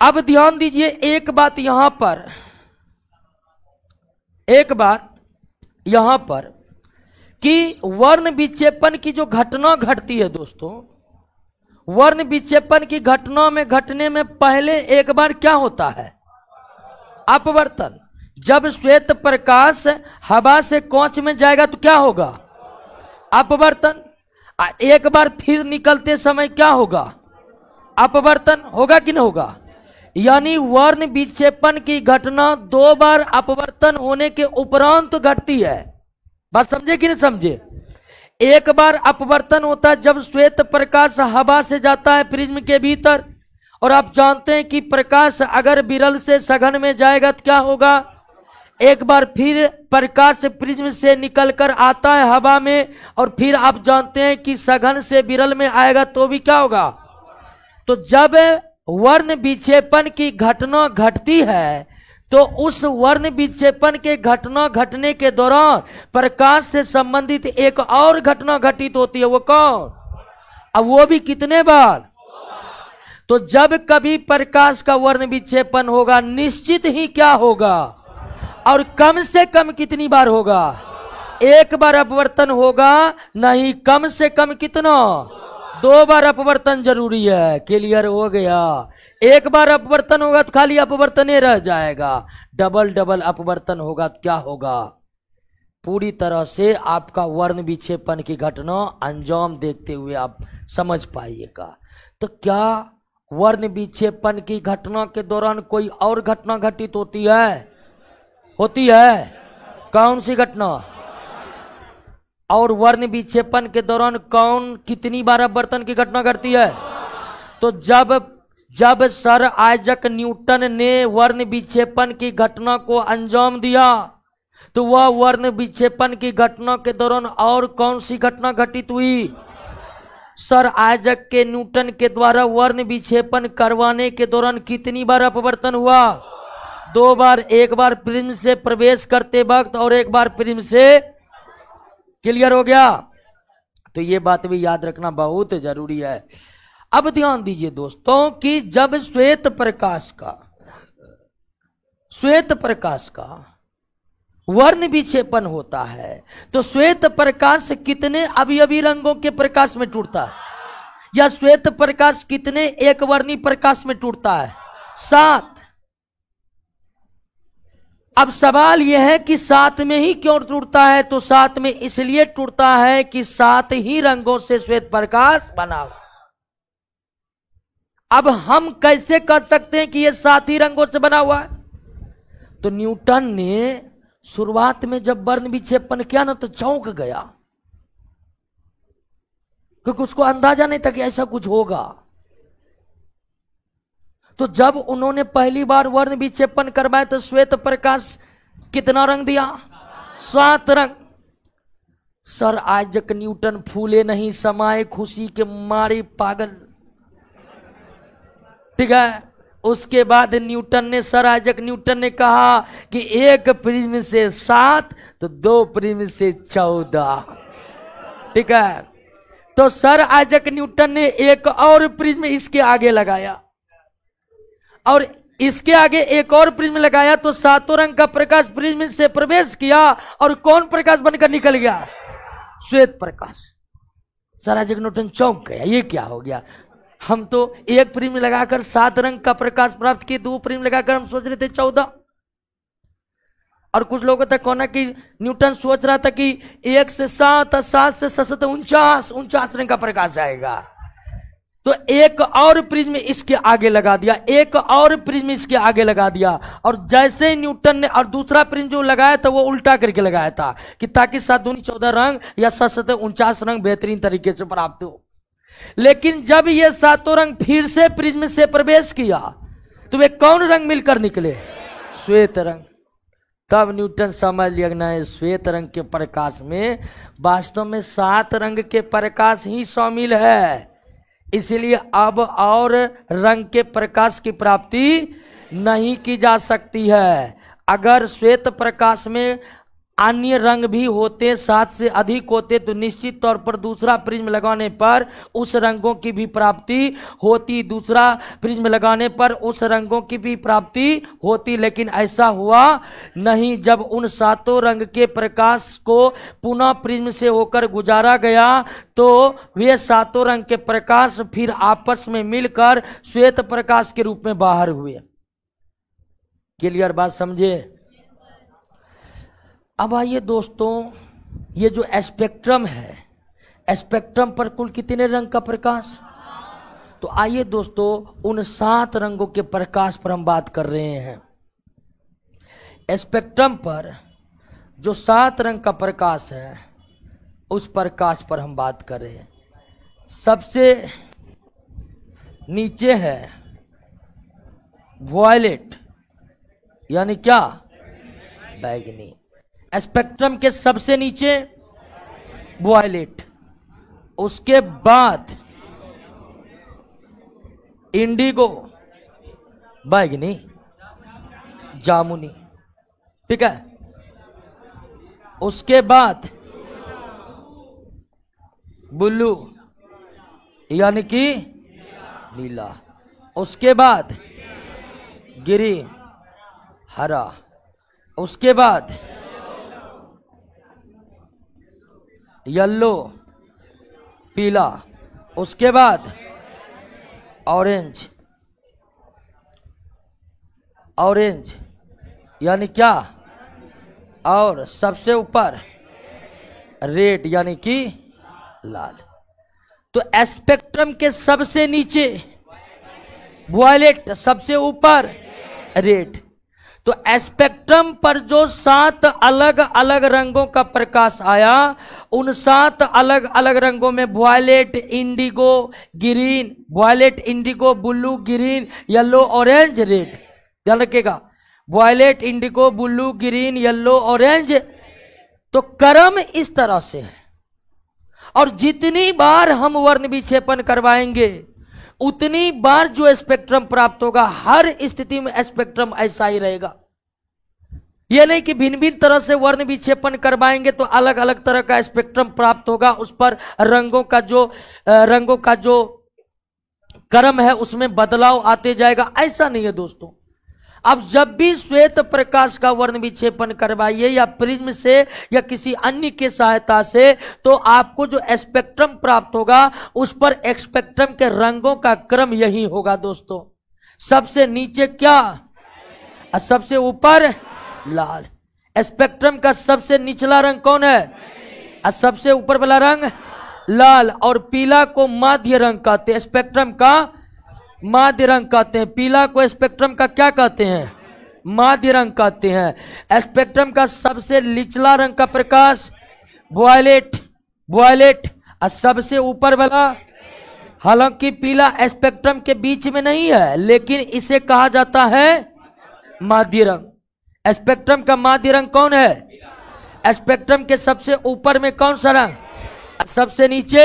अब ध्यान दीजिए एक बात यहां पर, एक बात यहां पर कि वर्ण विक्षेपण की जो घटना घटती है दोस्तों, वर्ण विक्षेपण की घटना में घटने में पहले एक बार क्या होता है, अपवर्तन। जब श्वेत प्रकाश हवा से कांच में जाएगा तो क्या होगा, अपवर्तन। एक बार फिर निकलते समय क्या होगा, अपवर्तन होगा कि नहीं होगा। यानी वर्ण विक्षेपण की घटना 2 बार अपवर्तन होने के उपरांत घटती है। बात समझे कि नहीं समझे। एक बार अपवर्तन होता है जब श्वेत प्रकाश हवा से जाता है प्रिज्म के भीतर, और आप जानते हैं कि प्रकाश अगर विरल से सघन में जाएगा तो क्या होगा, एक बार फिर प्रकाश प्रिज्म से निकलकर आता है हवा में, और फिर आप जानते हैं कि सघन से विरल में आएगा तो भी क्या होगा। तो जब वर्ण विक्षेपण की घटना घटती है तो उस वर्ण विक्षेपण के घटना घटने के दौरान प्रकाश से संबंधित एक और घटना घटित होती है, वो कौन, अब वो भी कितने बार। तो जब कभी प्रकाश का वर्ण विक्षेपण होगा निश्चित ही क्या होगा, और कम से कम कितनी बार होगा, एक बार अपवर्तन होगा, नहीं कम से कम कितना, 2 बार अपवर्तन जरूरी है। क्लियर हो गया। एक बार अपवर्तन होगा तो खाली अपवर्तन रह जाएगा, डबल डबल अपवर्तन होगा तो क्या होगा, पूरी तरह से आपका वर्ण विक्षेपण की घटना अंजाम देखते हुए आप समझ पाइएगा। तो क्या वर्ण विक्षेपण की घटना के दौरान कोई और घटना घटित होती है, होती है, कौन सी घटना, और वर्ण विक्षेपण के दौरान कौन कितनी बार अपवर्तन की घटना घटती है। तो जब सर आइजक न्यूटन ने वर्ण विक्षेपण की घटना को अंजाम दिया तो वह वर्ण विक्षेपण की घटना के दौरान और कौन सी घटना घटित हुई, सर आइजक के न्यूटन के द्वारा वर्ण विक्षेपण करवाने के दौरान कितनी बार अपवर्तन हुआ, 2 बार, एक बार प्रिज्म से प्रवेश करते वक्त और एक बार प्रिज्म से। क्लियर हो गया। तो ये बात भी याद रखना बहुत जरूरी है। अब ध्यान दीजिए दोस्तों कि जब श्वेत प्रकाश का वर्ण विक्षेपण होता है तो श्वेत प्रकाश कितने अवयवी रंगों के प्रकाश में टूटता है, या श्वेत प्रकाश कितने एक वर्णी प्रकाश में टूटता है, 7। अब सवाल यह है कि 7 में ही क्यों टूटता है, तो 7 में इसलिए टूटता है कि 7 ही रंगों से श्वेत प्रकाश बना हुआ। अब हम कैसे कर सकते हैं कि यह 7 ही रंगों से बना हुआ है। तो न्यूटन ने शुरुआत में जब वर्ण विक्षेपण किया ना तो चौंक गया, क्योंकि उसको अंदाजा नहीं था कि ऐसा कुछ होगा। तो जब उन्होंने पहली बार वर्ण विक्षेपण करवाया तो श्वेत प्रकाश कितना रंग दिया, 7 रंग। सर आइजक न्यूटन फूले नहीं समाये खुशी के मारे पागल। ठीक है, उसके बाद न्यूटन ने, सर आइजक न्यूटन ने कहा कि एक प्रिज्म से 7 तो 2 प्रिज्म से 14। ठीक है, तो सर आइजक न्यूटन ने एक और प्रिज्म इसके आगे लगाया और इसके आगे एक और प्रिज्म लगाया, तो 7 रंग का प्रकाश प्रिज्म से प्रवेश किया और कौन प्रकाश बनकर निकल गया? श्वेत प्रकाश। सर आइजक न्यूटन चौंक गया, ये क्या हो गया? हम तो एक प्रिज्म लगाकर 7 रंग का प्रकाश प्राप्त किए, 2 प्रिज्म लगाकर हम सोच रहे थे 14। और कुछ लोगों तक कहना कि न्यूटन सोच रहा था कि 1 से 7 और 7 से 7 49 रंग का प्रकाश आएगा। तो एक और प्रिज्म इसके आगे लगा दिया, एक और प्रिज्म इसके आगे लगा दिया, और जैसे ही न्यूटन ने, और दूसरा प्रिज्म जो लगाया था वो उल्टा करके लगाया था कि ताकि 7 दूनी 14 रंग या 7 7 49 रंग बेहतरीन तरीके से प्राप्त हो। लेकिन जब ये 7 रंग फिर से प्रिज्म से प्रवेश किया तो वे कौन रंग मिलकर निकले? श्वेत रंग। तब न्यूटन समझ लिया ना, श्वेत रंग के प्रकाश में वास्तव में 7 रंग के प्रकाश ही शामिल है, इसलिए अब और रंग के प्रकाश की प्राप्ति नहीं की जा सकती है। अगर श्वेत प्रकाश में अन्य रंग भी होते, 7 से अधिक होते, तो निश्चित तौर पर दूसरा प्रिज्म लगाने पर उस रंगों की भी प्राप्ति होती, दूसरा प्रिज्म लगाने पर उस रंगों की भी प्राप्ति होती। लेकिन ऐसा हुआ नहीं। जब उन 7 रंग के प्रकाश को पुनः प्रिज्म से होकर गुजारा गया तो वे 7 रंग के प्रकाश फिर आपस में मिलकर श्वेत प्रकाश के रूप में बाहर हुए। क्लियर बात समझे? अब आइए दोस्तों, ये जो स्पेक्ट्रम है, स्पेक्ट्रम पर कुल कितने रंग का प्रकाश? तो आइए दोस्तों, उन 7 रंगों के प्रकाश पर हम बात कर रहे हैं। स्पेक्ट्रम पर जो 7 रंग का प्रकाश है उस प्रकाश पर हम बात कर रहे हैं। सबसे नीचे है वॉयलेट, यानी क्या? बैगनी। स्पेक्ट्रम के सबसे नीचे वॉयलेट, उसके बाद इंडिगो, बैगनी, जामुनी। ठीक है, उसके बाद ब्लू यानी कि नीला, उसके बाद ग्रीन हरा, उसके बाद येलो पीला, उसके बाद ऑरेंज, ऑरेंज यानी क्या? और सबसे ऊपर रेड यानी कि लाल। तो स्पेक्ट्रम के सबसे नीचे वॉयलेट, सबसे ऊपर रेड। तो स्पेक्ट्रम पर जो 7 अलग अलग रंगों का प्रकाश आया, उन 7 अलग अलग रंगों में violet, indigo, green, violet, indigo, blue, green, yellow, orange, red. ध्यान रखिएगा, violet, indigo, blue, green, yellow, orange. तो क्रम इस तरह से है, और जितनी बार हम वर्ण विक्षेपण करवाएंगे उतनी बार जो स्पेक्ट्रम प्राप्त होगा, हर स्थिति में स्पेक्ट्रम ऐसा ही रहेगा। यह नहीं कि भिन्न भिन्न तरह से वर्ण विक्षेपण करवाएंगे तो अलग अलग तरह का स्पेक्ट्रम प्राप्त होगा, उस पर रंगों का जो क्रम है उसमें बदलाव आते जाएगा। ऐसा नहीं है दोस्तों। अब जब भी श्वेत प्रकाश का वर्ण विक्षेपण करवाइए या प्रिज्म से या किसी अन्य के सहायता से, तो आपको जो स्पेक्ट्रम प्राप्त होगा उस पर स्पेक्ट्रम के रंगों का क्रम यही होगा दोस्तों। सबसे नीचे क्या और सबसे ऊपर लाल। स्पेक्ट्रम का सबसे निचला रंग कौन है और सबसे ऊपर वाला रंग लाल। और पीला को माध्य रंग कहते हैं, स्पेक्ट्रम का माध्य रंग कहते हैं। पीला को स्पेक्ट्रम का क्या कहते हैं? माध्य रंग कहते हैं। स्पेक्ट्रम का सबसे निचला रंग का प्रकाश वॉयलेट, वॉयलेट और सबसे ऊपर वाला, हालांकि पीला स्पेक्ट्रम के बीच में नहीं है लेकिन इसे कहा जाता है माध्य रंग। स्पेक्ट्रम का माध्य रंग कौन है? स्पेक्ट्रम के सबसे ऊपर में कौन सा रंग, सबसे नीचे।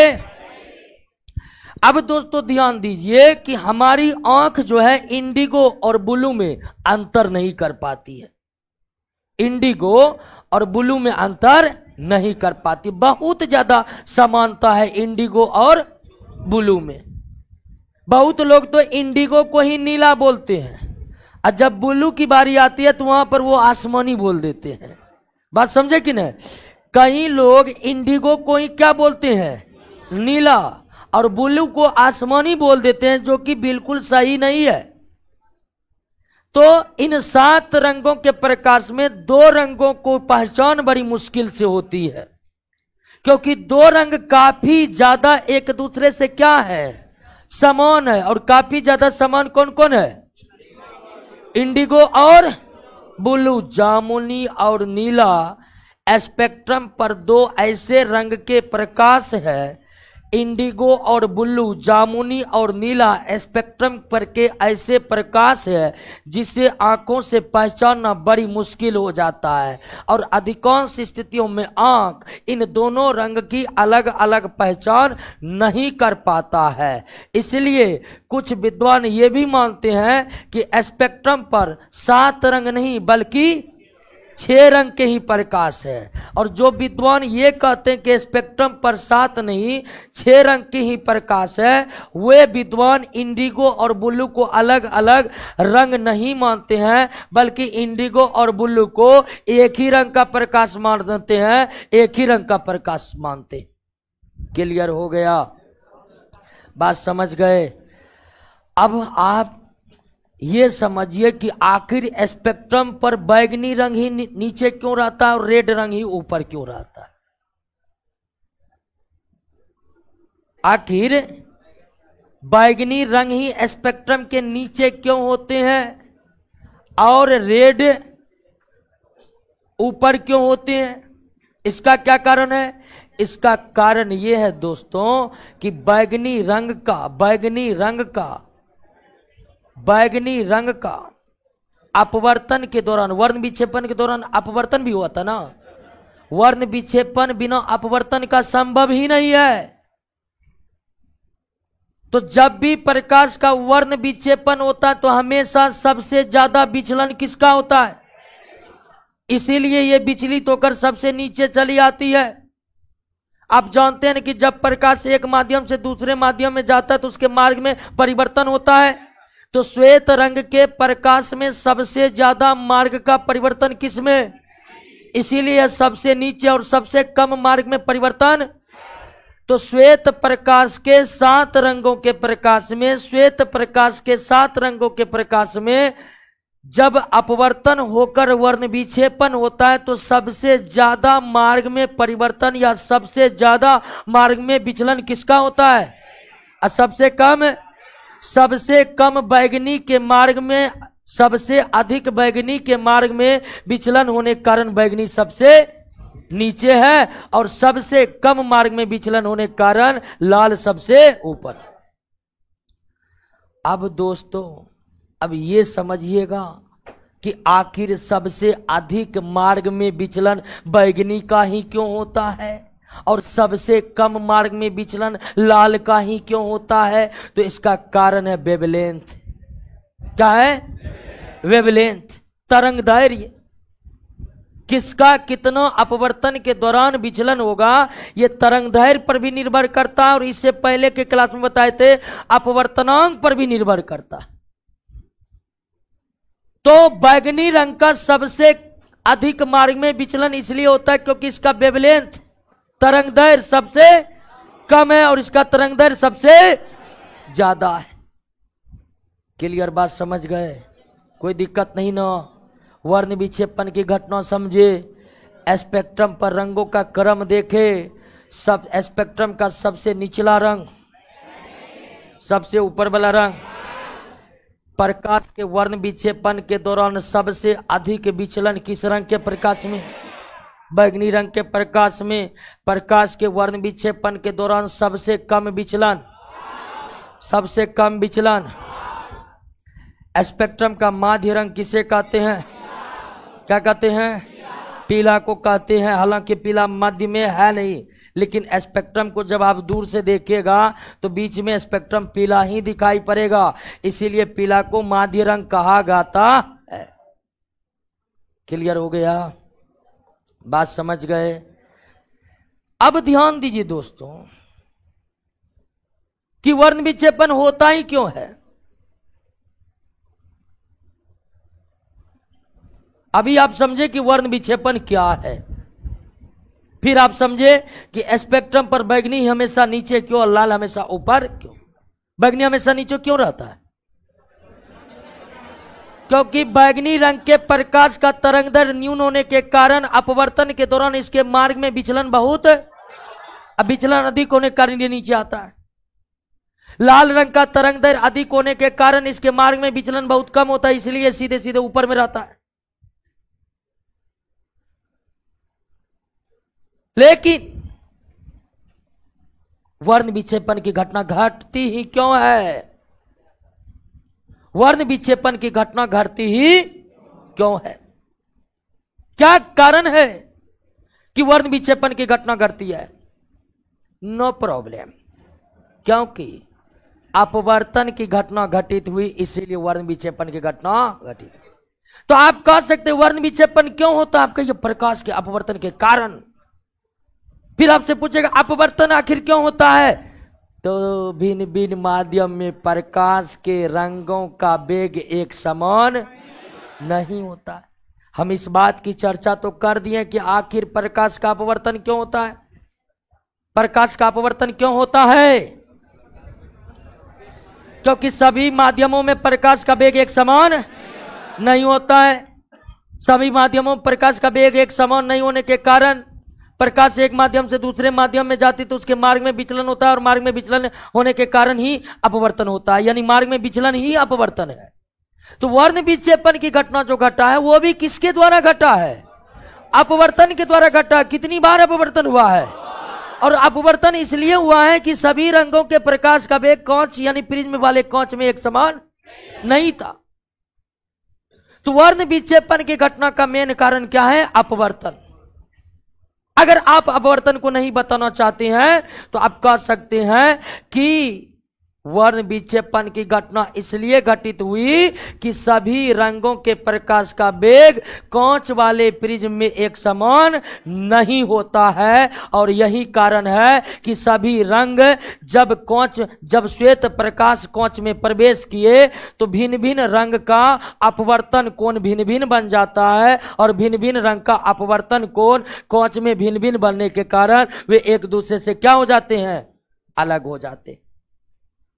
अब दोस्तों ध्यान दीजिए कि हमारी आंख जो है इंडिगो और ब्लू में अंतर नहीं कर पाती है, इंडिगो और ब्लू में अंतर नहीं कर पाती। बहुत ज्यादा समानता है इंडिगो और ब्लू में। बहुत लोग तो इंडिगो को ही नीला बोलते हैं और जब ब्लू की बारी आती है तो वहां पर वो आसमानी बोल देते हैं। बात समझे कि नहीं? कई लोग इंडिगो को ही क्या बोलते हैं, नीला, और ब्लू को आसमानी बोल देते हैं, जो कि बिल्कुल सही नहीं है। तो इन 7 रंगों के प्रकाश में 2 रंगों को पहचान बड़ी मुश्किल से होती है, क्योंकि 2 रंग काफी ज्यादा एक दूसरे से क्या है, समान है। और काफी ज्यादा समान कौन कौन है, इंडिगो और ब्लू। जामुनी और नीला स्पेक्ट्रम पर 2 ऐसे रंग के प्रकाश है, इंडिगो और ब्लू, जामुनी और नीला स्पेक्ट्रम पर के ऐसे प्रकाश है जिसे आंखों से पहचानना बड़ी मुश्किल हो जाता है। और अधिकांश स्थितियों में आंख इन दोनों रंग की अलग अलग पहचान नहीं कर पाता है। इसलिए कुछ विद्वान ये भी मानते हैं कि स्पेक्ट्रम पर 7 रंग नहीं बल्कि 6 रंग के ही प्रकाश है। और जो विद्वान ये कहते हैं कि स्पेक्ट्रम पर 7 नहीं 6 रंग के ही प्रकाश है, वे विद्वान इंडिगो और ब्लू को अलग अलग रंग नहीं मानते हैं, बल्कि इंडिगो और ब्लू को एक ही रंग का प्रकाश मानते हैं, एक ही रंग का प्रकाश मानते। क्लियर हो गया? बात समझ गए? अब आप ये समझिए कि आखिर स्पेक्ट्रम पर बैगनी रंग ही नीचे क्यों रहता है और रेड रंग ही ऊपर क्यों रहता है? आखिर बैगनी रंग ही स्पेक्ट्रम के नीचे क्यों होते हैं और रेड ऊपर क्यों होते हैं? इसका क्या कारण है? इसका कारण यह है दोस्तों कि बैगनी रंग का अपवर्तन के दौरान, वर्ण विक्षेपण के दौरान अपवर्तन भी हुआ था ना। वर्ण विक्षेपण बिना अपवर्तन का संभव ही नहीं है। तो जब भी प्रकाश का वर्ण विक्षेपण होता है तो हमेशा सबसे ज्यादा विचलन किसका होता है? इसीलिए यह विचलित होकर सबसे नीचे चली आती है। आप जानते हैं कि जब प्रकाश एक माध्यम से दूसरे माध्यम में जाता है तो उसके मार्ग में परिवर्तन होता है। तो श्वेत रंग के प्रकाश में सबसे ज्यादा मार्ग का परिवर्तन किसमें? इसीलिए सबसे नीचे और सबसे कम मार्ग में परिवर्तन। तो श्वेत प्रकाश के 7 रंगों के प्रकाश में, श्वेत प्रकाश के 7 रंगों के प्रकाश में जब अपवर्तन होकर वर्ण विक्षेपण होता है तो सबसे ज्यादा मार्ग में परिवर्तन या सबसे ज्यादा मार्ग में विचलन किसका होता है? और सबसे कम बैगनी के मार्ग में, सबसे अधिक बैगनी के मार्ग में विचलन होने के कारण बैगनी सबसे नीचे है और सबसे कम मार्ग में विचलन होने के कारण लाल सबसे ऊपर। अब दोस्तों अब ये समझिएगा कि आखिर सबसे अधिक मार्ग में विचलन बैगनी का ही क्यों होता है और सबसे कम मार्ग में विचलन लाल का ही क्यों होता है? तो इसका कारण है वेवलेंथ। क्या है? वेवलेंथ, तरंग दैर्घ्य। किसका कितना अपवर्तन के दौरान विचलन होगा यह तरंग दैर्घ्य पर भी निर्भर करता है और इससे पहले के क्लास में बताए थे अपवर्तनांक पर भी निर्भर करता है। तो बैगनी रंग का सबसे अधिक मार्ग में विचलन इसलिए होता है क्योंकि इसका वेवलेंथ, तरंग दैर्घ्य सबसे कम है और इसका तरंग दैर्घ्य सबसे ज्यादा है। क्लियर बात समझ गए? कोई दिक्कत नहीं ना? वर्ण विक्षेपण की घटना समझे, स्पेक्ट्रम पर रंगों का क्रम देखे। सब स्पेक्ट्रम का सबसे निचला रंग, सबसे ऊपर वाला रंग। प्रकाश के वर्ण विक्षेपण के दौरान सबसे अधिक विचलन किस रंग के प्रकाश में? बैगनी रंग के प्रकाश में। प्रकाश के वर्ण विक्षेपण के दौरान सबसे कम विचलन, सबसे कम विचलन। स्पेक्ट्रम का माध्य रंग किसे कहते हैं? क्या कहते हैं? पीला को कहते हैं, हालांकि पीला मध्य में है नहीं, लेकिन स्पेक्ट्रम को जब आप दूर से देखिएगा तो बीच में स्पेक्ट्रम पीला ही दिखाई पड़ेगा, इसीलिए पीला को माध्य रंग कहा जाता है। क्लियर हो गया? बात समझ गए? अब ध्यान दीजिए दोस्तों कि वर्ण विक्षेपण होता ही क्यों है। अभी आप समझे कि वर्ण विक्षेपण क्या है, फिर आप समझे कि स्पेक्ट्रम पर बैंगनी हमेशा नीचे क्यों और लाल हमेशा ऊपर क्यों। बैंगनी हमेशा नीचे क्यों रहता है? क्योंकि बैंगनी रंग के प्रकाश का तरंग दैर्ध्य न्यून होने के कारण अपवर्तन के दौरान इसके मार्ग में विचलन बहुत, अब विचलन अधिक होने के कारण ये नीचे आता है। लाल रंग का तरंग दैर्ध्य अधिक होने के कारण इसके मार्ग में विचलन बहुत कम होता है, इसलिए सीधे सीधे ऊपर में रहता है। लेकिन वर्ण विक्षेपण की घटना घटती ही क्यों है? वर्ण विक्षेपण की घटना घटती ही क्यों है? क्या कारण है कि वर्ण विक्षेपण की घटना घटती है? नो प्रॉब्लम, क्योंकि अपवर्तन की घटना घटित हुई, इसीलिए वर्ण विक्षेपण की घटना घटित। तो आप कह सकते वर्ण विक्षेपण क्यों होता है? आपका ये प्रकाश के अपवर्तन के कारण। फिर आपसे पूछेगा अपवर्तन आखिर क्यों होता है? तो भिन्न भिन्न माध्यम में प्रकाश के रंगों का वेग एक समान नहीं होता। हम इस बात की चर्चा तो कर दिए कि आखिर प्रकाश का अपवर्तन क्यों होता है। प्रकाश का अपवर्तन क्यों होता है? क्योंकि सभी माध्यमों में प्रकाश का वेग एक समान नहीं होता है। सभी माध्यमों में प्रकाश का वेग एक समान नहीं होने के कारण प्रकाश एक माध्यम से दूसरे माध्यम में जाती तो उसके मार्ग में विचलन होता है, और मार्ग में विचलन होने के कारण ही अपवर्तन होता है, यानी मार्ग में विचलन ही अपवर्तन है। तो वर्ण विक्षेपण की घटना जो घटा है वो भी किसके द्वारा घटा है? अपवर्तन के द्वारा घटा। कितनी बार अपवर्तन हुआ है? और अपवर्तन इसलिए हुआ है कि सभी रंगों के प्रकाश का वेग कांच यानी प्रिज्म वाले कांच में एक समान नहीं था। तो वर्ण विक्षेपण की घटना का मेन कारण क्या है? अपवर्तन। अगर आप अपवर्तन को नहीं बताना चाहते हैं तो आप कह सकते हैं कि वर्ण विक्षेपण की घटना इसलिए घटित हुई कि सभी रंगों के प्रकाश का वेग कांच वाले प्रिज्म में एक समान नहीं होता है, और यही कारण है कि सभी रंग जब श्वेत प्रकाश कांच में प्रवेश किए तो भिन्न भिन्न रंग का अपवर्तन कोण भिन्न भिन्न बन जाता है, और भिन्न भिन्न रंग का अपवर्तन कोण कांच में भिन्न भिन्न बनने के कारण वे एक दूसरे से क्या हो जाते हैं? अलग हो जाते हैं।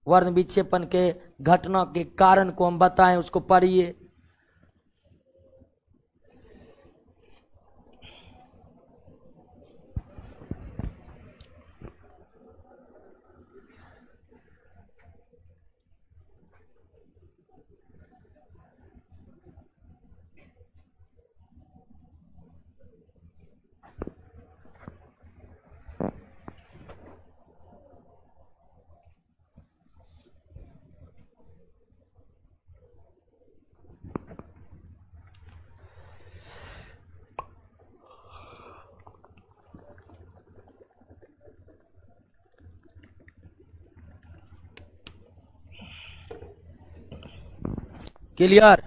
वर्ण विक्षेपण के घटना के कारण को हम बताएं, उसको पढ़िए। क्लियर?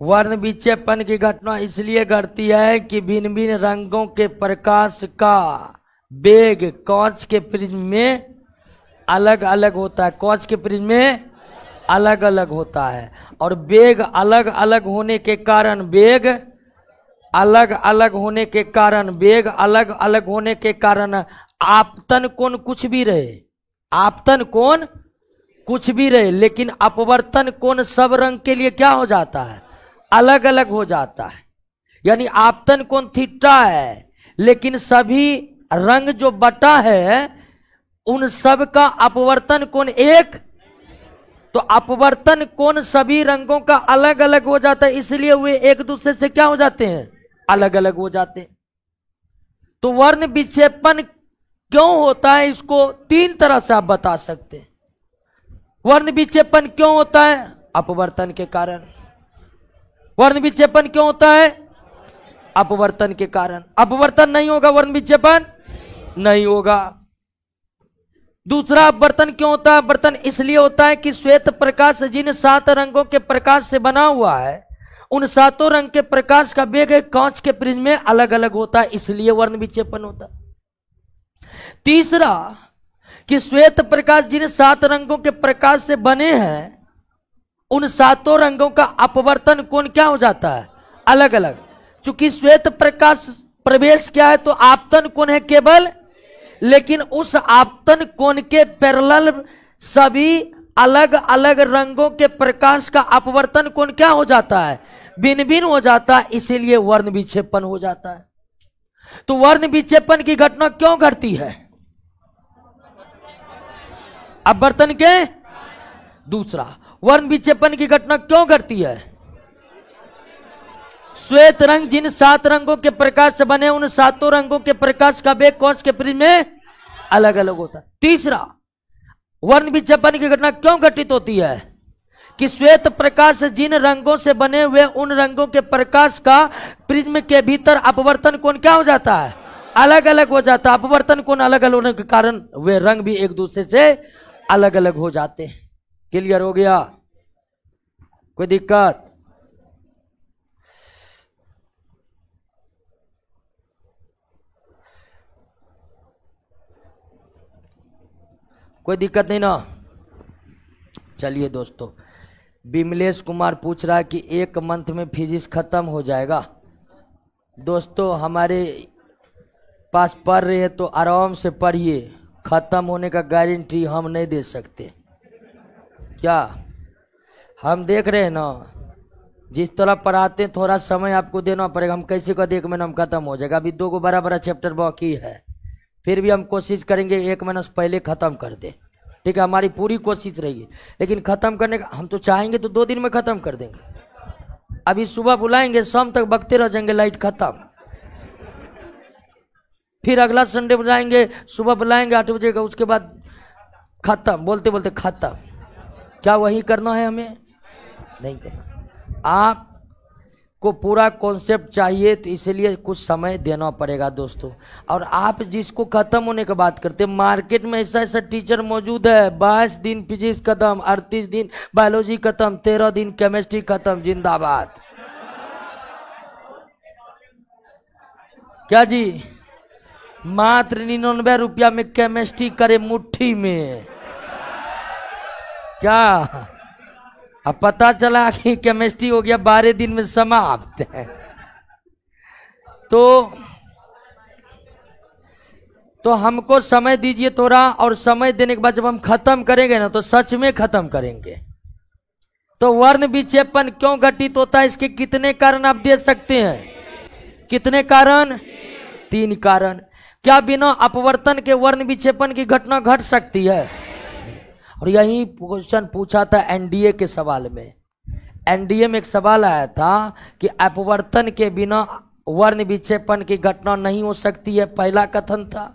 वर्ण विक्षेपण की घटना इसलिए घटती है कि भिन्न भिन्न रंगों के प्रकाश का वेग कांच के प्रिज्म में अलग अलग होता है। कांच के प्रिज्म में अलग अलग होता है, और वेग अलग अलग होने के कारण अलग अलग होने के कारण आपतन कोण कुछ भी रहे, लेकिन अपवर्तन कोण सब रंग के लिए क्या हो जाता है? अलग अलग हो जाता है। यानी आपतन कोण थीटा है, लेकिन सभी रंग जो बटा है उन सब का अपवर्तन कोण एक, तो अपवर्तन कोण सभी रंगों का अलग अलग हो जाता है, इसलिए वे एक दूसरे से क्या हो जाते हैं? अलग अलग हो जाते हैं। तो वर्ण विक्षेपण क्यों होता है इसको तीन तरह से आप बता सकते हैं। वर्ण विक्षेपण क्यों होता है? अपवर्तन के कारण। वर्ण विक्षेपण क्यों होता है? अपवर्तन के कारण। अपवर्तन नहीं होगा, वर्ण विक्षेपण नहीं होगा। दूसरा, अपवर्तन क्यों होता है? अपवर्तन इसलिए होता है कि श्वेत प्रकाश जिन 7 रंगों के प्रकाश से बना हुआ है, उन 7 रंग के प्रकाश का वेग कांच के प्रिज्म में अलग अलग होता है, इसलिए वर्ण विक्षेपण होता है। तीसरा, कि श्वेत प्रकाश जिन 7 रंगों के प्रकाश से बने हैं, उन 7 रंगों का अपवर्तन कोण क्या हो जाता है? अलग अलग। चूंकि श्वेत प्रकाश प्रवेश क्या है, तो आपतन कोण है केवल, लेकिन उस आपतन कोण के पैरेलल सभी अलग अलग रंगों के प्रकाश का अपवर्तन कोण क्या हो जाता है? भिन्न भिन्न हो जाता है, इसीलिए वर्ण विक्षेपण हो जाता है। तो वर्ण विक्षेपण की घटना क्यों घटती है? अपवर्तन के। दूसरा, वर्ण विक्षेपण की घटना क्यों घटती है? श्वेत रंग जिन 7 रंगों के प्रकाश से बने, उन 7 रंगों के प्रकाश का वेग कांच के प्रिज्म में अलग अलग होता है। तीसरा, वर्ण विक्षेपण की घटना क्यों घटित होती है? कि श्वेत प्रकाश जिन रंगों से बने हुए, उन रंगों के प्रकाश का प्रिज्म के भीतर अपवर्तन कोण क्या हो जाता है? अलग अलग हो जाता है। अपवर्तन कोण अलग अलग होने के कारण वे रंग भी एक दूसरे से अलग अलग हो जाते हैं। क्लियर हो गया? कोई दिक्कत? कोई दिक्कत नहीं ना? चलिए दोस्तों, विमलेश कुमार पूछ रहा है कि 1 मंथ में फिजिक्स खत्म हो जाएगा। दोस्तों, हमारे पास पढ़ रहे हैं तो आराम से पढ़िए, खत्म होने का गारंटी हम नहीं दे सकते। क्या हम देख रहे हैं ना, जिस तरह पढ़ाते हैं, थोड़ा समय आपको देना पड़ेगा। हम कैसे कर 1 महीना में खत्म हो जाएगा? अभी 2 को बड़ा चैप्टर बाकी है, फिर भी हम कोशिश करेंगे 1 महीना से पहले खत्म कर दे। ठीक है, हमारी पूरी कोशिश रहेगी। लेकिन खत्म करने का हम तो चाहेंगे तो 2 दिन में खत्म कर देंगे। अभी सुबह बुलाएंगे, शाम तक बकते रह जाएंगे, लाइट खत्म। फिर अगला संडे बुलाएंगे, सुबह बुलाएंगे 8 बजे का, उसके बाद खत्म, बोलते बोलते खत्म। क्या वही करना है? हमें नहीं करना। आप को पूरा कॉन्सेप्ट चाहिए, तो इसलिए कुछ समय देना पड़ेगा दोस्तों। और आप जिसको खत्म होने की बात करते हैं, मार्केट में ऐसा ऐसा टीचर मौजूद है, 22 दिन फिजिक्स खत्म, 38 दिन बायोलॉजी खत्म, 13 दिन केमिस्ट्री खत्म। जिंदाबाद। क्या जी? मात्र 99 रुपया में केमिस्ट्री करे मुट्ठी में। क्या अब पता चला कि केमिस्ट्री हो गया 12 दिन में समाप्त है। तो हमको समय दीजिए थोड़ा, और समय देने के बाद जब हम खत्म करेंगे ना, तो सच में खत्म करेंगे। तो वर्ण विक्षेपण क्यों घटित होता है, इसके कितने कारण आप दे सकते हैं? कितने कारण? 3 कारण। क्या बिना अपवर्तन के वर्ण विक्षेपण की घटना घट सकती है? और यही क्वेश्चन पूछा था एनडीए के सवाल में। एनडीए में एक सवाल आया था कि अपवर्तन के बिना वर्ण विक्षेपण की घटना नहीं हो सकती है, पहला कथन था।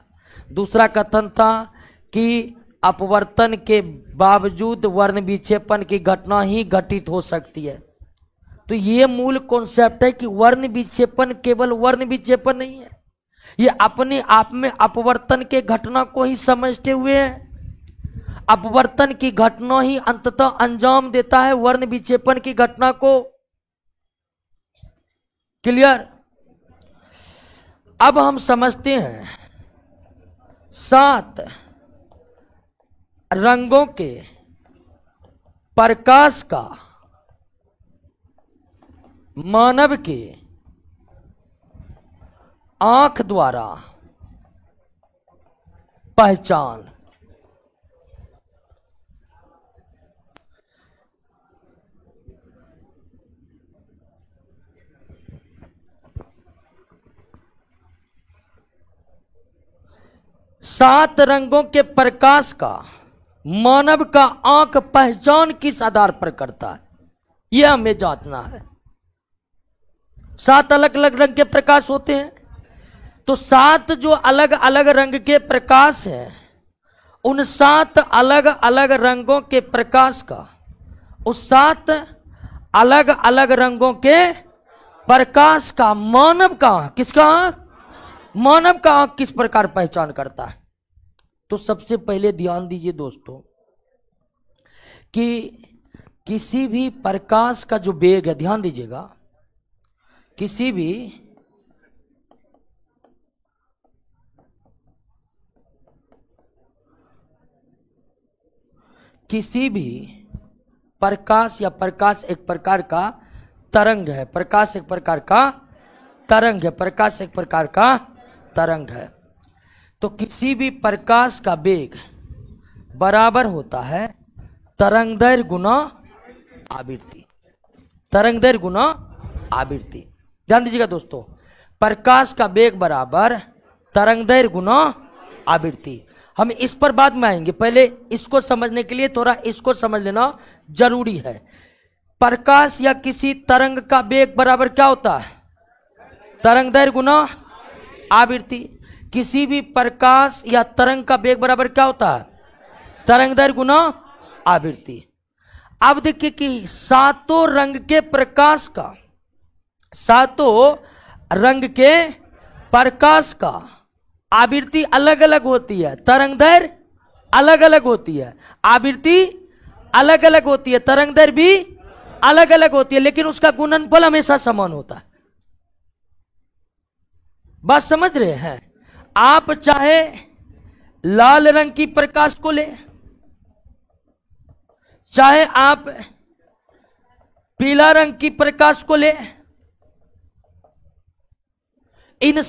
दूसरा कथन था कि अपवर्तन के बावजूद वर्ण विक्षेपण की घटना ही घटित हो सकती है। तो ये मूल कॉन्सेप्ट है कि वर्ण विक्षेपण केवल वर्ण विक्षेपण नहीं है, ये अपने आप में अपवर्तन के घटना को ही समझते हुए है। अपवर्तन की घटना ही अंततः अंजाम देता है वर्ण विक्षेपण की घटना को। क्लियर? अब हम समझते हैं 7 रंगों के प्रकाश का मानव के आंख द्वारा पहचान। सात रंगों के प्रकाश का मानव का आंख पहचान किस आधार पर करता है, यह हमें जांचना है। 7 अलग अलग रंग के प्रकाश होते हैं, तो 7 जो अलग अलग रंग के प्रकाश हैं, उन 7 अलग अलग रंगों के प्रकाश का, उस 7 अलग अलग रंगों के प्रकाश का मानव का आंख, किसका आंख? मानव का आंख किस प्रकार पहचान करता है? तो सबसे पहले ध्यान दीजिए दोस्तों कि किसी भी प्रकाश का जो वेग है, ध्यान दीजिएगा, किसी भी प्रकाश या प्रकाश एक प्रकार का तरंग है, प्रकाश एक प्रकार का तरंग है, प्रकाश एक प्रकार का तरंग है। तो किसी भी प्रकाश का वेग बराबर होता है तरंगदैर्घ्य गुना आवृत्ति, तरंगदैर्घ्य गुना आवृत्ति। ध्यान दीजिएगा दोस्तों, प्रकाश का वेग बराबर तरंगदैर्घ्य गुना आवृत्ति। हम इस पर बाद में आएंगे, पहले इसको समझने के लिए थोड़ा इसको समझ लेना जरूरी है। प्रकाश या किसी तरंग का वेग बराबर क्या होता है? तरंगदैर्घ्य गुना आवृत्ति। किसी भी प्रकाश या तरंग का वेग बराबर क्या होता है? तरंगदैर्घ्य गुना आवृत्ति। अब देखिए कि सातों रंग के प्रकाश का, सातों रंग के प्रकाश का आवृत्ति अलग अलग होती है, तरंगदैर्घ्य अलग अलग होती है, आवृत्ति अलग अलग होती है, तरंगदैर्घ्य भी अलग अलग होती है, लेकिन उसका गुणनफल हमेशा समान होता है। बात समझ रहे हैं? आप चाहे लाल रंग की प्रकाश को ले, चाहे आप पीला रंग की प्रकाश को ले, इन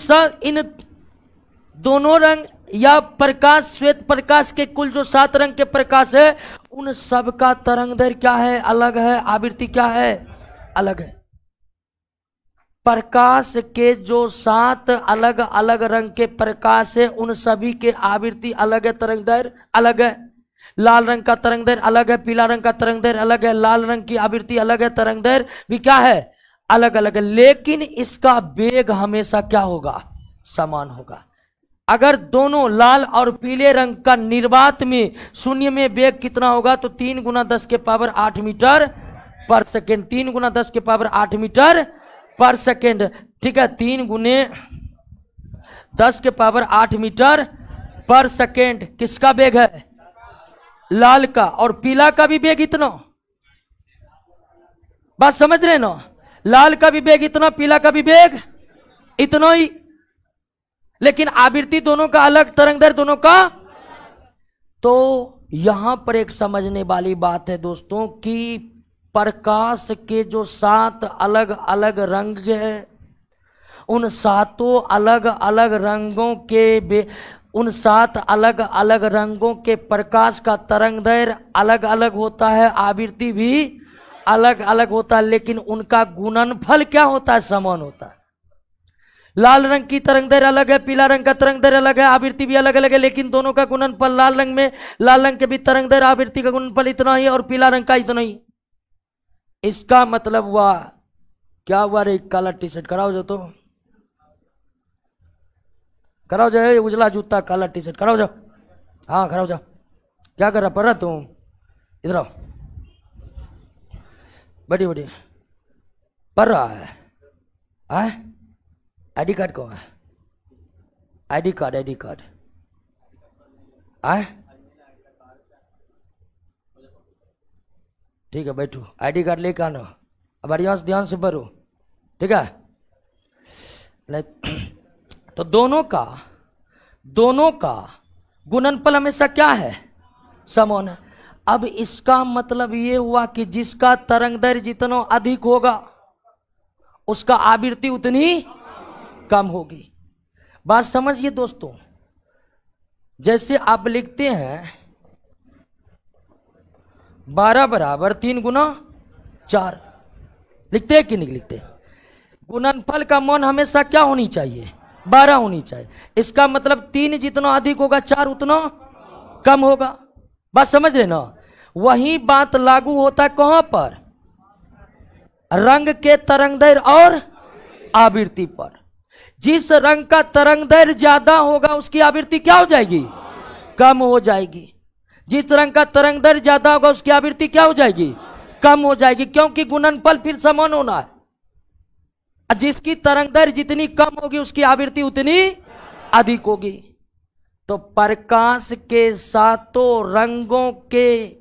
दोनों रंग या प्रकाश, श्वेत प्रकाश के कुल जो 7 रंग के प्रकाश है, उन सब का तरंगदैर्घ्य क्या है? अलग है, आवृत्ति क्या है? अलग है। प्रकाश के जो 7 अलग अलग रंग के प्रकाश है, उन सभी के आवृत्ति अलग है, तरंगदैर्घ्य अलग है। लाल रंग का तरंगदैर्घ्य अलग है, पीला रंग का तरंगदैर्घ्य अलग है, लाल रंग की आवृत्ति अलग है, तरंगदैर्घ्य भी क्या है? अलग अलग है, लेकिन इसका वेग हमेशा क्या होगा? समान होगा। अगर दोनों लाल और पीले रंग का निर्वात में शून्य में वेग कितना होगा? तो 3 × 10⁸ मीटर पर सेकेंड, 3 × 10⁸ मीटर पर सेकेंड। ठीक है, 3 × 10⁸ मीटर पर सेकेंड किसका वेग है? लाल का। और पीला का भी वेग इतना। बात समझ रहे ना? लाल का भी वेग इतना, पीला का भी वेग इतना ही, लेकिन आवृत्ति दोनों का अलग, तरंगदैर्घ्य दोनों का। तो यहां पर एक समझने वाली बात है दोस्तों कि प्रकाश के जो 7 अलग अलग रंग है, उन 7 अलग अलग रंगों के उन 7 अलग अलग रंगों के प्रकाश का तरंगदैर्घ्य अलग अलग होता है, आवृत्ति भी अलग अलग होता है, लेकिन उनका गुणनफल क्या होता है? समान होता है। लाल रंग की तरंगदैर्घ्य अलग है, पीला रंग का तरंगदैर्घ्य अलग है, आवृत्ति भी अलग अलग है, लेकिन दोनों का गुणनफल, लाल रंग के भी तरंगदैर्घ्य आवृत्ति का गुणनफल इतना ही और पीला रंग का इतना ही। इसका मतलब हुआ क्या हुआ? रे काला टी शर्ट कराओ जो, तो कराओ जाओ, उजला जूता काला टी शर्ट कराओ जाओ। हाँ कराओ जाओ। क्या कर रहा? पढ़ रहा तुम? इधर आओ, बढ़िया बढ़िया पढ़ रहा है। आईडी कार्ड कौन है? आईडी कार्ड आए? ठीक है बैठो, आईडी कार्ड लेकर आना। अब बढ़िया से ध्यान से पढ़ो, ठीक है? तो दोनों का गुणनफल हमेशा क्या है? समान है। अब इसका मतलब ये हुआ कि जिसका तरंगदैर्घ्य जितना अधिक होगा, उसका आवृत्ति उतनी कम होगी। बात समझिए दोस्तों, जैसे आप लिखते हैं 12 बराबर 3 × 4, लिखते हैं कि नहीं लिखते? गुणनफल का मान हमेशा क्या होनी चाहिए? 12 होनी चाहिए। इसका मतलब 3 जितना अधिक होगा, 4 उतना कम होगा। बात समझ रहे ना? वही बात लागू होता है कहां पर? रंग के तरंगदैर्घ्य और आवृत्ति पर। जिस रंग का तरंगदैर्घ्य ज्यादा होगा, उसकी आवृत्ति क्या हो जाएगी? कम हो जाएगी। जिस रंग का तरंगदैर्घ्य ज्यादा होगा, उसकी आवृत्ति क्या हो जाएगी? कम हो जाएगी, क्योंकि गुणनफल फिर समान होना है। जिसकी तरंगदैर्घ्य जितनी कम होगी उसकी आवृत्ति उतनी अधिक होगी। तो प्रकाश के सातों रंगों के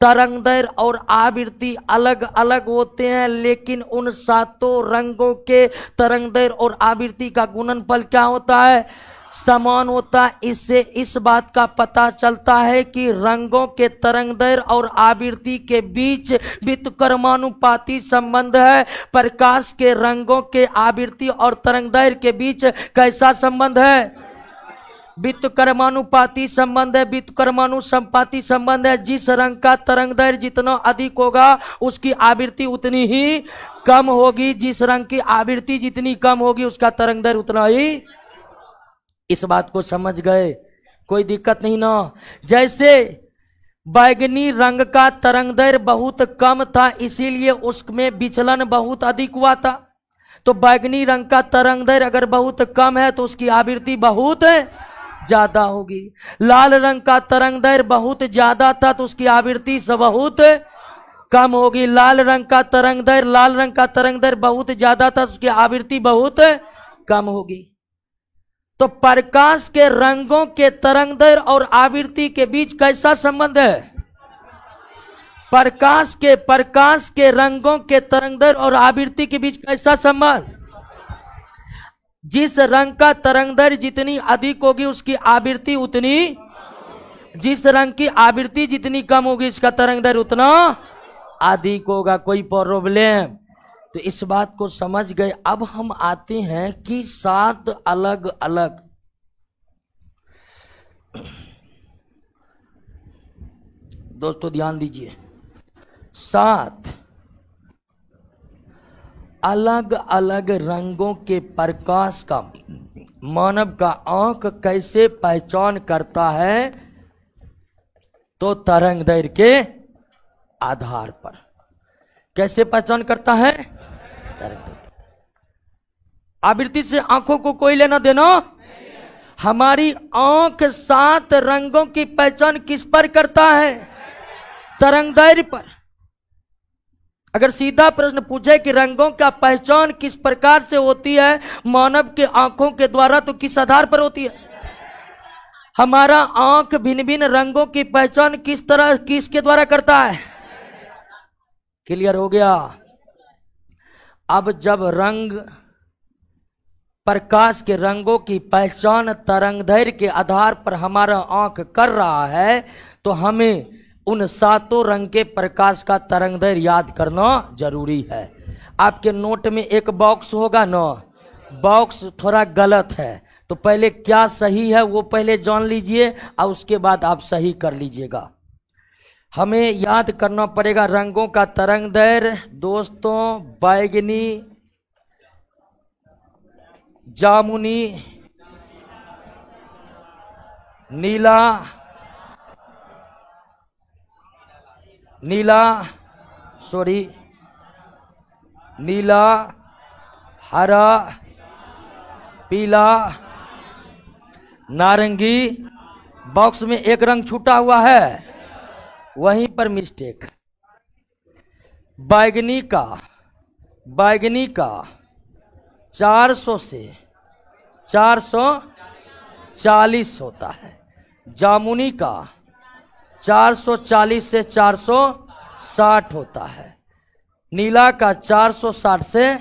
तरंगदैर्घ्य और आवृत्ति अलग अलग होते हैं, लेकिन उन सातों रंगों के तरंगदैर्घ्य और आवृत्ति का गुणनफल क्या होता है? समान होता है। इससे इस बात का पता चलता है कि रंगों के तरंगदैर्घ्य और आवृत्ति के बीच व्युत्क्रमानुपाती संबंध है। प्रकाश के रंगों के आवृत्ति और तरंगदैर्घ्य के बीच कैसा संबंध है? व्युत्क्रमानुपाती संबंध है। व्युत्क्रमानुपाती संबंध है। जिस रंग का तरंगदैर्घ्य जितना अधिक होगा उसकी आवृत्ति उतनी ही कम होगी। जिस रंग की आवृत्ति जितनी कम होगी उसका तरंगदैर्घ्य उतना ही। इस बात को समझ गए? कोई दिक्कत नहीं ना। जैसे बैगनी रंग का तरंगदैर्घ्य बहुत कम था, इसीलिए उसमें विचलन बहुत अधिक हुआ था। तो बैगनी रंग का तरंगदैर्घ्य अगर बहुत कम है तो उसकी आवृत्ति बहुत ज्यादा होगी। लाल रंग का तरंगदैर्घ्य बहुत ज्यादा था तो उसकी आवृत्ति से बहुत कम होगी। लाल रंग का तरंगदैर्घ्य बहुत ज्यादा था तो उसकी आवृत्ति बहुत कम होगी। तो प्रकाश के रंगों के तरंगदैर्घ्य और आवृत्ति के बीच कैसा संबंध है? प्रकाश के रंगों के तरंगदैर्घ्य और आवृत्ति के बीच कैसा संबंध? जिस रंग का तरंगदैर्घ्य जितनी अधिक होगी उसकी आवृत्ति उतनी, जिस रंग की आवृत्ति जितनी कम होगी इसका तरंगदैर्घ्य उतना अधिक होगा। कोई प्रॉब्लम? तो इस बात को समझ गए। अब हम आते हैं कि 7 अलग अलग दोस्तों ध्यान दीजिए, 7 अलग अलग रंगों के प्रकाश का मानव का आंख कैसे पहचान करता है? तो तरंगदैर्घ्य के आधार पर। कैसे पहचान करता है? आवृत्ति से आंखों को कोई लेना देना? हमारी आंख 7 रंगों की पहचान किस पर करता है? तरंगदैर्घ्य पर। अगर सीधा प्रश्न पूछे कि रंगों का पहचान किस प्रकार से होती है मानव के आंखों के द्वारा, तो किस आधार पर होती है? हमारा आंख भिन्न भिन्न रंगों की पहचान किसके द्वारा करता है? क्लियर हो गया? अब जब प्रकाश के रंगों की पहचान तरंगदैर्घ्य के आधार पर हमारा आंख कर रहा है, तो हमें उन 7 रंग के प्रकाश का तरंगदैर्घ्य याद करना जरूरी है। आपके नोट में एक बॉक्स होगा ना, बॉक्स थोड़ा गलत है, तो पहले क्या सही है वो पहले जान लीजिए और उसके बाद आप सही कर लीजिएगा। हमें याद करना पड़ेगा रंगों का तरंगदैर्घ्य दोस्तों, बैगनी, जामुनी, नीला, हरा, पीला, नारंगी। बॉक्स में एक रंग छूटा हुआ है, वहीं पर मिस्टेक। बैगनी का 400 से 440 होता है। जामुनी का 440 से 460 होता है। नीला का 460 से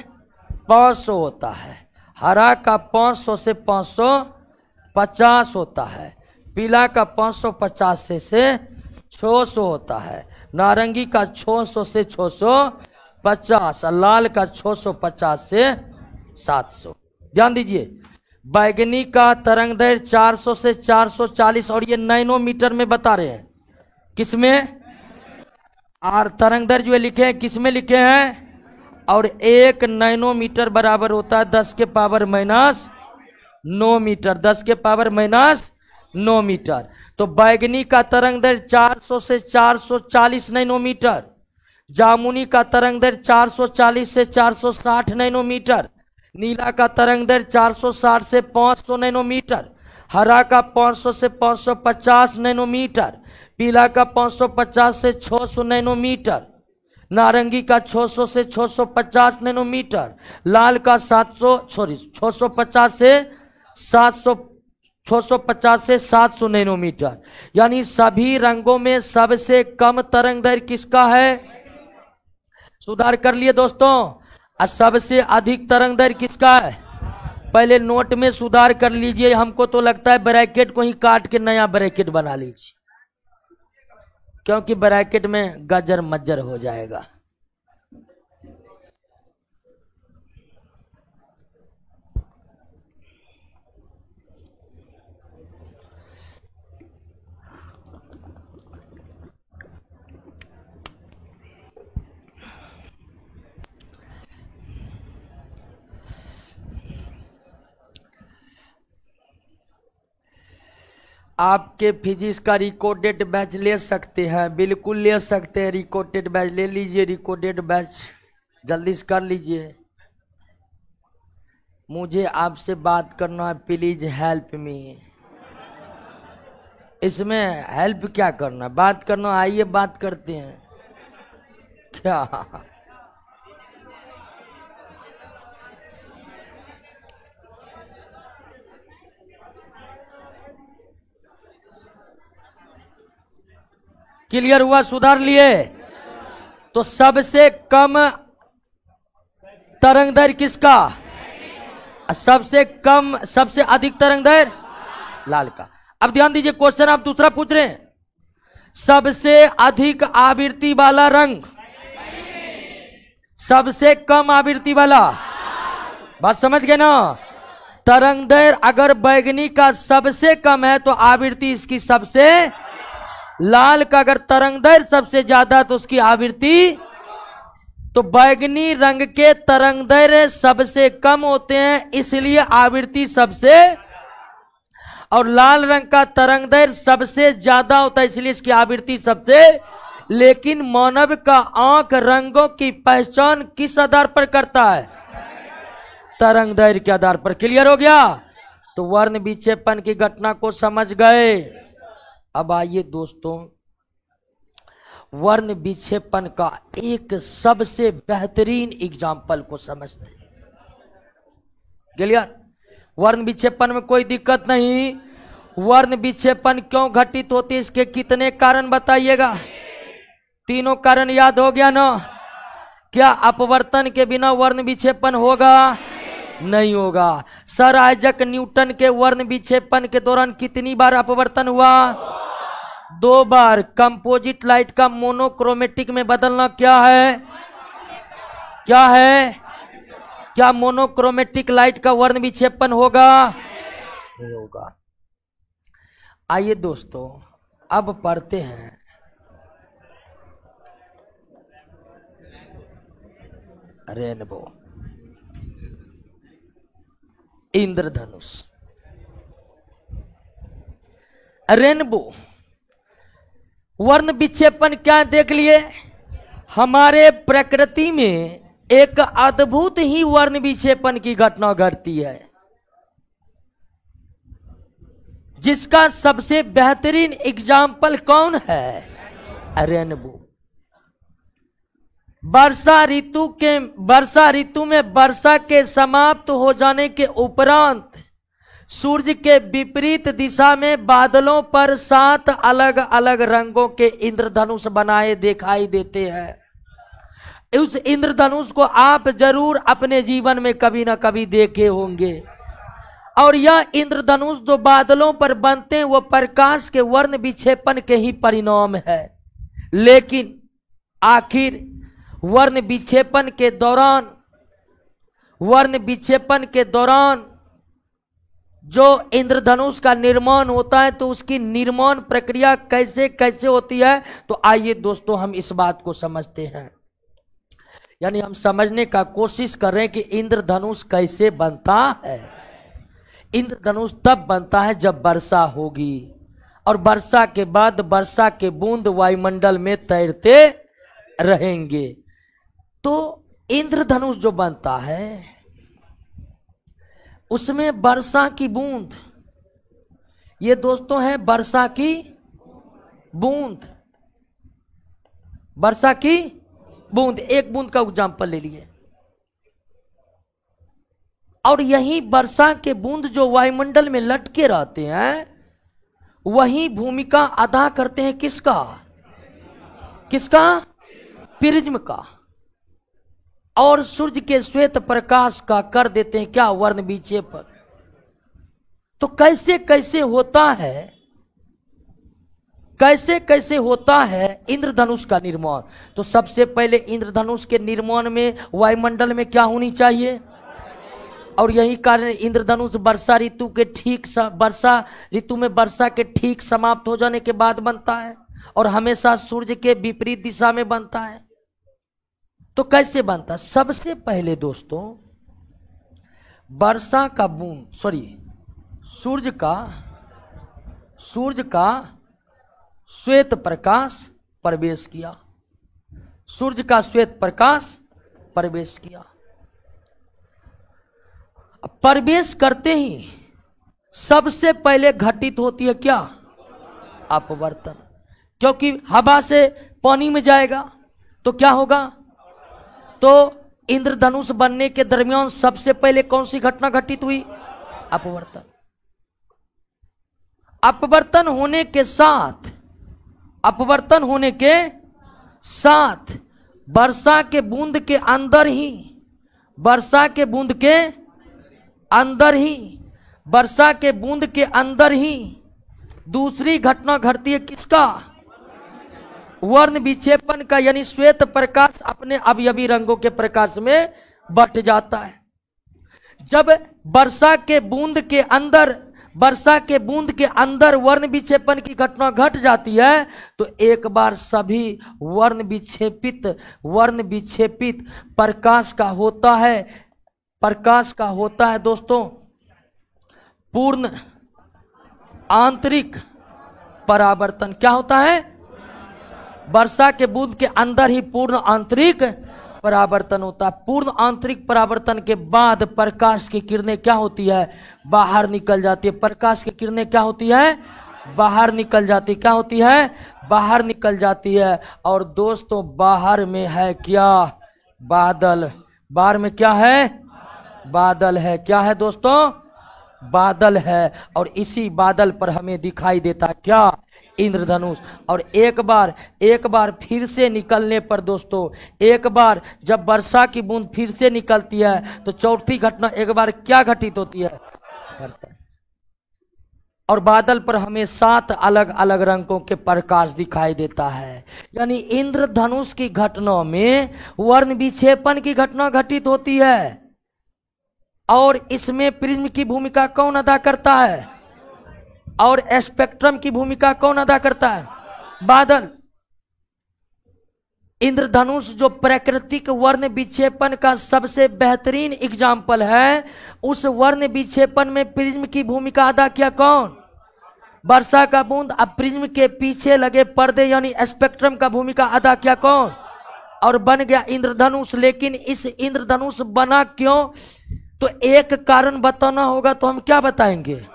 500 होता है। हरा का 500 से 550 होता है। पीला का 550 से 600 होता है। नारंगी का 600 से 650, लाल का 650 से 700। ध्यान दीजिए, बैगनी का तरंगदैर्घ्य 400 से 440 और ये नैनोमीटर में बता रहे हैं। किसमें? और तरंगदैर्घ्य जो लिखे हैं किसमें लिखे हैं? और 1 नैनोमीटर बराबर होता है 10 के पावर माइनस 9 मीटर। 10 के पावर माइनस 9 मीटर। तो बैगनी का तरंगदैर्घ्य 400 से 440 नैनोमीटर। जामुनी का तरंगदैर्घ्य 440 से 460 नैनोमीटर। नीला का तरंगदैर्घ्य 460 से 500 नैनोमीटर। हरा का 500 से 550 नैनोमीटर। पीला का 550 से 600 नैनोमीटर। नारंगी का 600 से 650 नैनोमीटर, लाल का 650 से 700 नैनोमीटर। यानी सभी रंगों में सबसे कम तरंग दैर्घ्य किसका है? सुधार कर लिए दोस्तों। और सबसे अधिक तरंग दैर्घ्य किसका है? पहले नोट में सुधार कर लीजिए। हमको तो लगता है ब्रैकेट को ही काट के नया ब्रैकेट बना लीजिए, क्योंकि ब्रैकेट में गजर मज्जर हो जाएगा। आपके फिजिक्स का रिकॉर्डेड बैच ले सकते हैं, बिल्कुल ले सकते हैं। रिकॉर्डेड बैच ले लीजिए, रिकॉर्डेड बैच जल्दी से कर लीजिए। मुझे आपसे बात करना है, प्लीज हेल्प मी। इसमें हेल्प क्या करना, बात करना। आइए बात करते हैं। क्या क्लियर हुआ? सुधार लिए? तो सबसे कम तरंग दैर्घ्य किसका? सबसे कम, सबसे अधिक तरंग दैर्घ्य लाल का। अब ध्यान दीजिए, क्वेश्चन आप दूसरा पूछ रहे हैं। सबसे अधिक आवृत्ति वाला रंग, सबसे कम आवृत्ति वाला। बात समझ गए ना? तरंग दैर्घ्य अगर बैगनी का सबसे कम है तो आवृत्ति इसकी सबसे, लाल का अगर तरंग दैर्घ्य सबसे ज्यादा तो उसकी आवृत्ति। तो बैगनी रंग के तरंग दैर्घ्य सबसे कम होते हैं, इसलिए आवृत्ति सबसे, और लाल रंग का तरंग दैर्घ्य सबसे ज्यादा होता है, इसलिए इसकी आवृत्ति सबसे। लेकिन मानव का आंख रंगों की पहचान किस आधार पर करता है? तरंग दैर्घ्य के आधार पर। क्लियर हो गया? तो वर्ण विक्षेपण की घटना को समझ गए। अब आइए दोस्तों, वर्ण विक्षेपण का एक सबसे बेहतरीन एग्जाम्पल को समझते हैं। क्लियर? वर्ण विक्षेपण में कोई दिक्कत नहीं। वर्ण विक्षेपण क्यों घटित होती है, इसके कितने कारण बताइएगा? तीनों कारण याद हो गया ना? क्या अपवर्तन के बिना वर्ण विक्षेपण होगा? नहीं होगा। सर आइजक न्यूटन के वर्ण विक्षेपण के दौरान कितनी बार अपवर्तन हुआ? 2 बार। कंपोजिट लाइट का मोनोक्रोमेटिक में बदलना क्या है? क्या है? क्या मोनोक्रोमेटिक लाइट का वर्ण विक्षेपण होगा? नहीं होगा। आइए दोस्तों, अब पढ़ते हैं रेनबो, इंद्रधनुष। रेनबो वर्ण विक्षेपण क्या देख लिए? हमारे प्रकृति में एक अद्भुत ही वर्ण विक्षेपण की घटना घटती है, जिसका सबसे बेहतरीन एग्जाम्पल कौन है? रेनबो। वर्षा ऋतु में वर्षा के समाप्त हो जाने के उपरांत सूर्य के विपरीत दिशा में बादलों पर 7 अलग अलग रंगों के इंद्रधनुष बनाए दिखाई देते हैं। उस इंद्रधनुष को आप जरूर अपने जीवन में कभी ना कभी देखे होंगे। और यह इंद्रधनुष जो बादलों पर बनते हैं वो प्रकाश के वर्ण विक्षेपण के ही परिणाम है। लेकिन आखिर वर्ण विक्षेपण के दौरान जो इंद्रधनुष का निर्माण होता है, तो उसकी निर्माण प्रक्रिया कैसे कैसे होती है? तो आइए दोस्तों, हम इस बात को समझते हैं। यानी हम समझने का कोशिश कर रहे हैं कि इंद्रधनुष कैसे बनता है। इंद्रधनुष तब बनता है जब वर्षा होगी, और वर्षा के बाद वर्षा के बूंद वायुमंडल में तैरते रहेंगे। तो इंद्रधनुष जो बनता है उसमें वर्षा की बूंद, ये दोस्तों है वर्षा की बूंद। वर्षा की बूंद, एक बूंद का एग्जाम्पल ले लिए। और यही वर्षा के बूंद जो वायुमंडल में लटके रहते हैं वही भूमिका अदा करते हैं किसका? किसका? प्रिज्म का। और सूर्य के श्वेत प्रकाश का कर देते हैं क्या? वर्ण विक्षेपण। तो कैसे कैसे होता है, कैसे कैसे होता है इंद्रधनुष का निर्माण? तो सबसे पहले इंद्रधनुष के निर्माण में वायुमंडल में क्या होनी चाहिए? और यही कारण इंद्रधनुष वर्षा ऋतु के ठीक वर्षा ऋतु में वर्षा के ठीक समाप्त हो जाने के बाद बनता है और हमेशा सूर्य के विपरीत दिशा में बनता है। तो कैसे बनता है? सबसे पहले दोस्तों वर्षा का बूंद सूर्य का श्वेत प्रकाश प्रवेश किया, सूर्य का श्वेत प्रकाश प्रवेश किया। प्रवेश करते ही सबसे पहले घटित होती है क्या? अपवर्तन। क्योंकि हवा से पानी में जाएगा तो क्या होगा? तो इंद्रधनुष बनने के दरमियान सबसे पहले कौन सी घटना घटित हुई? अपवर्तन। अपवर्तन होने के साथ वर्षा के बूंद के अंदर ही वर्षा के बूंद के अंदर ही दूसरी घटना घटती है किसका? वर्ण विक्षेपण का। यानी श्वेत प्रकाश अपने अवयवी रंगों के प्रकाश में बट जाता है। जब वर्षा के बूंद के अंदर वर्ण विक्षेपण की घटना घट जाती है तो एक बार सभी वर्ण विक्षेपित प्रकाश का होता है दोस्तों पूर्ण आंतरिक परावर्तन। क्या होता है? वर्षा के बूंद के अंदर ही पूर्ण आंतरिक परावर्तन होता है। पूर्ण आंतरिक परावर्तन के बाद प्रकाश की किरणें क्या होती है? बाहर निकल जाती है। प्रकाश की किरणें क्या होती है? बाहर निकल जाती। क्या होती है? बाहर निकल जाती है। और दोस्तों बाहर में है क्या? बादल। बाहर में क्या है? बादल है। क्या है दोस्तों? बादल है। और इसी बादल पर हमें दिखाई देता क्या? इंद्रधनुष। और एक बार फिर से निकलने पर दोस्तों, एक बार जब वर्षा की बूंद फिर से निकलती है तो चौथी घटना एक बार क्या घटित होती है? और बादल पर हमें 7 अलग अलग रंगों के प्रकाश दिखाई देता है। यानी इंद्रधनुष की घटना में वर्ण विक्षेपण की घटना घटित होती है। और इसमें प्रिज्म की भूमिका कौन अदा करता है? और स्पेक्ट्रम की भूमिका कौन अदा करता है? बादल। इंद्रधनुष जो प्राकृतिक वर्ण विक्षेपण का सबसे बेहतरीन एग्जाम्पल है, उस वर्ण विक्षेपण में प्रिज्म की भूमिका अदा किया कौन? वर्षा का बूंद। अब प्रिज्म के पीछे लगे पर्दे यानी स्पेक्ट्रम का भूमिका अदा किया कौन? और बन गया इंद्रधनुष। लेकिन इस इंद्रधनुष बना क्यों? तो एक कारण बताना होगा, तो हम क्या बताएंगे?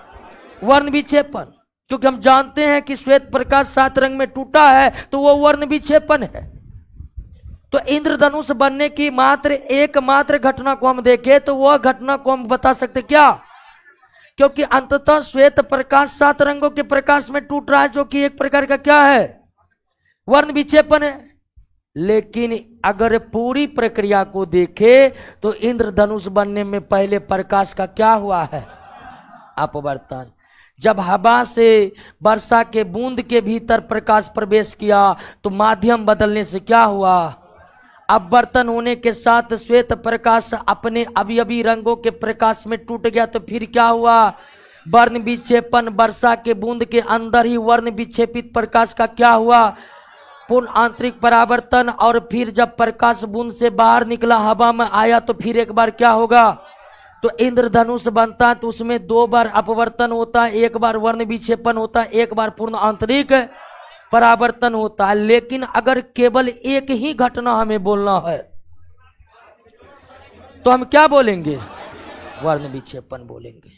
वर्ण विक्षेपण। क्योंकि हम जानते हैं कि श्वेत प्रकाश 7 रंग में टूटा है तो वो वर्ण विक्षेपण है। तो इंद्रधनुष बनने की एकमात्र घटना को हम देखें तो वह घटना को हम बता सकते क्या? क्योंकि अंततः श्वेत प्रकाश 7 रंगों के प्रकाश में टूट रहा है, जो कि एक प्रकार का क्या है? वर्ण विक्षेपण है। लेकिन अगर पूरी प्रक्रिया को देखें तो इंद्रधनुष बनने में पहले प्रकाश का क्या हुआ है? अपवर्तन। जब हवा से वर्षा के बूंद के भीतर प्रकाश प्रवेश किया तो माध्यम बदलने से क्या हुआ? अपवर्तन होने के साथ श्वेत प्रकाश अपने अवयवी रंगों के प्रकाश में टूट गया। तो फिर क्या हुआ? वर्ण विक्षेपण। वर्षा के बूंद के अंदर ही वर्ण विक्षेपित प्रकाश का क्या हुआ? पूर्ण आंतरिक परावर्तन। और फिर जब प्रकाश बूंद से बाहर निकला, हवा में आया, तो फिर एक बार क्या होगा? तो इंद्रधनुष बनता है। तो उसमें 2 बार अपवर्तन होता है, एक बार वर्ण विक्षेपण होता है, एक बार पूर्ण आंतरिक परावर्तन होता है। लेकिन अगर केवल एक ही घटना हमें बोलना है तो हम क्या बोलेंगे? वर्ण विक्षेपण बोलेंगे।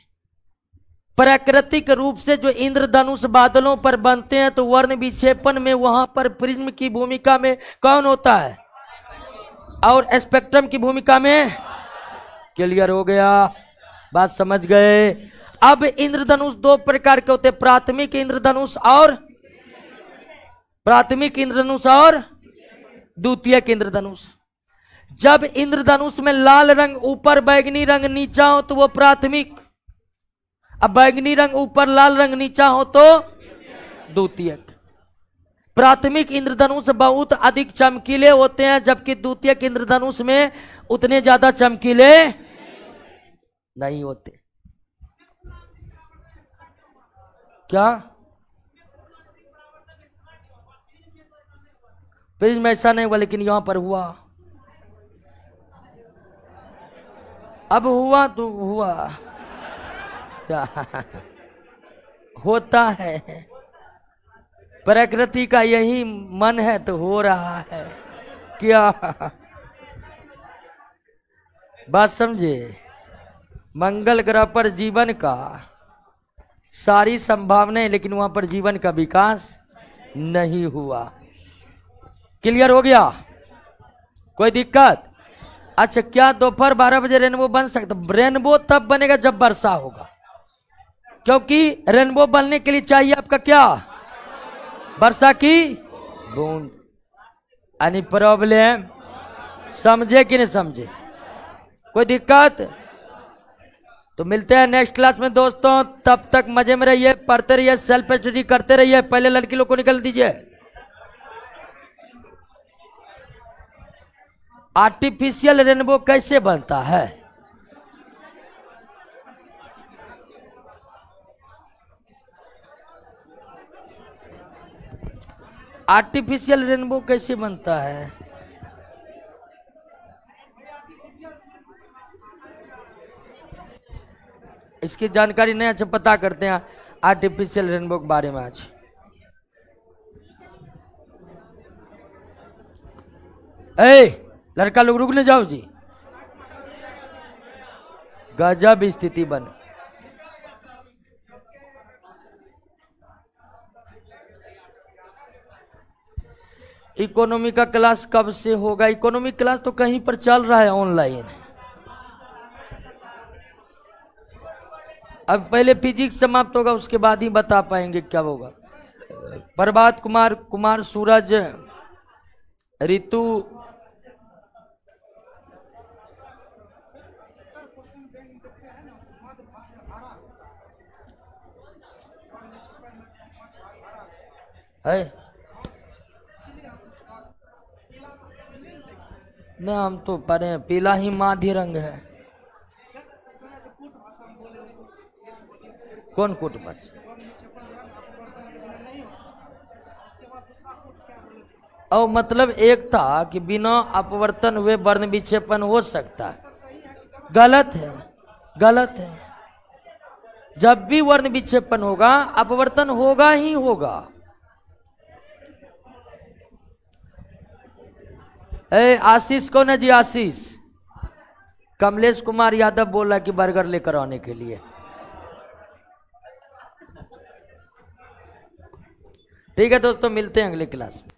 प्राकृतिक रूप से जो इंद्रधनुष बादलों पर बनते हैं तो वर्ण विक्षेपण में वहां पर प्रिज्म की भूमिका में कौन होता है? और स्पेक्ट्रम की भूमिका में। क्लियर हो गया, बात समझ गए। अब इंद्रधनुष दो प्रकार के होते हैं, प्राथमिक इंद्रधनुष और द्वितीयक इंद्रधनुष। जब इंद्रधनुष में लाल रंग ऊपर बैगनी रंग नीचा हो तो वो प्राथमिक, अब बैगनी रंग ऊपर लाल रंग नीचा हो तो द्वितीयक। प्राथमिक इंद्रधनुष बहुत अधिक चमकीले होते हैं, जबकि द्वितीयक इंद्रधनुष में उतने ज्यादा चमकीले नहीं होते। क्या प्रिज्म ऐसा नहीं हुआ, लेकिन यहां पर हुआ। अब हुआ तो हुआ, क्या होता है, प्रकृति का यही मन है तो हो रहा है। क्या बात समझे? मंगल ग्रह पर जीवन का सारी संभावनाएं, लेकिन वहां पर जीवन का विकास नहीं हुआ। क्लियर हो गया? कोई दिक्कत? अच्छा, क्या दोपहर 12 बजे रेनबो बन सकता? रेनबो तब बनेगा जब वर्षा होगा, क्योंकि रेनबो बनने के लिए चाहिए आपका क्या? वर्षा की बूंद। Any problem? समझे कि नहीं समझे? कोई दिक्कत? तो मिलते हैं नेक्स्ट क्लास में दोस्तों। तब तक मजे में रहिए, पढ़ते रहिए, सेल्फ स्टडी करते रहिए। पहले लड़की लोग को निकल दीजिए। आर्टिफिशियल रेनबो कैसे बनता है? आर्टिफिशियल रेनबो कैसे बनता है? इसकी जानकारी नहीं, अच्छा पता करते हैं आर्टिफिशियल रेनबो के बारे में आज। लड़का लोग रुक न जाओ जी, गजब स्थिति बन। इकोनॉमी का क्लास कब से होगा? इकोनॉमी क्लास तो कहीं पर चल रहा है ऑनलाइन। अब पहले फिजिक्स समाप्त होगा, उसके बाद ही बता पाएंगे क्या होगा। प्रभात कुमार सूरज ऋतु है ना, हम तो पढ़े हैं, पीला ही माध्य रंग है। कौन कूट बस? और मतलब एक था कि बिना अपवर्तन हुए वर्ण विक्षेपण हो सकता है। गलत है, गलत है। जब भी वर्ण विक्षेपण होगा अपवर्तन होगा ही होगा। आशीष कौन है जी? आशीष कमलेश कुमार यादव बोला कि बर्गर लेकर आने के लिए। ठीक है दोस्तों, मिलते हैं अगले क्लास में।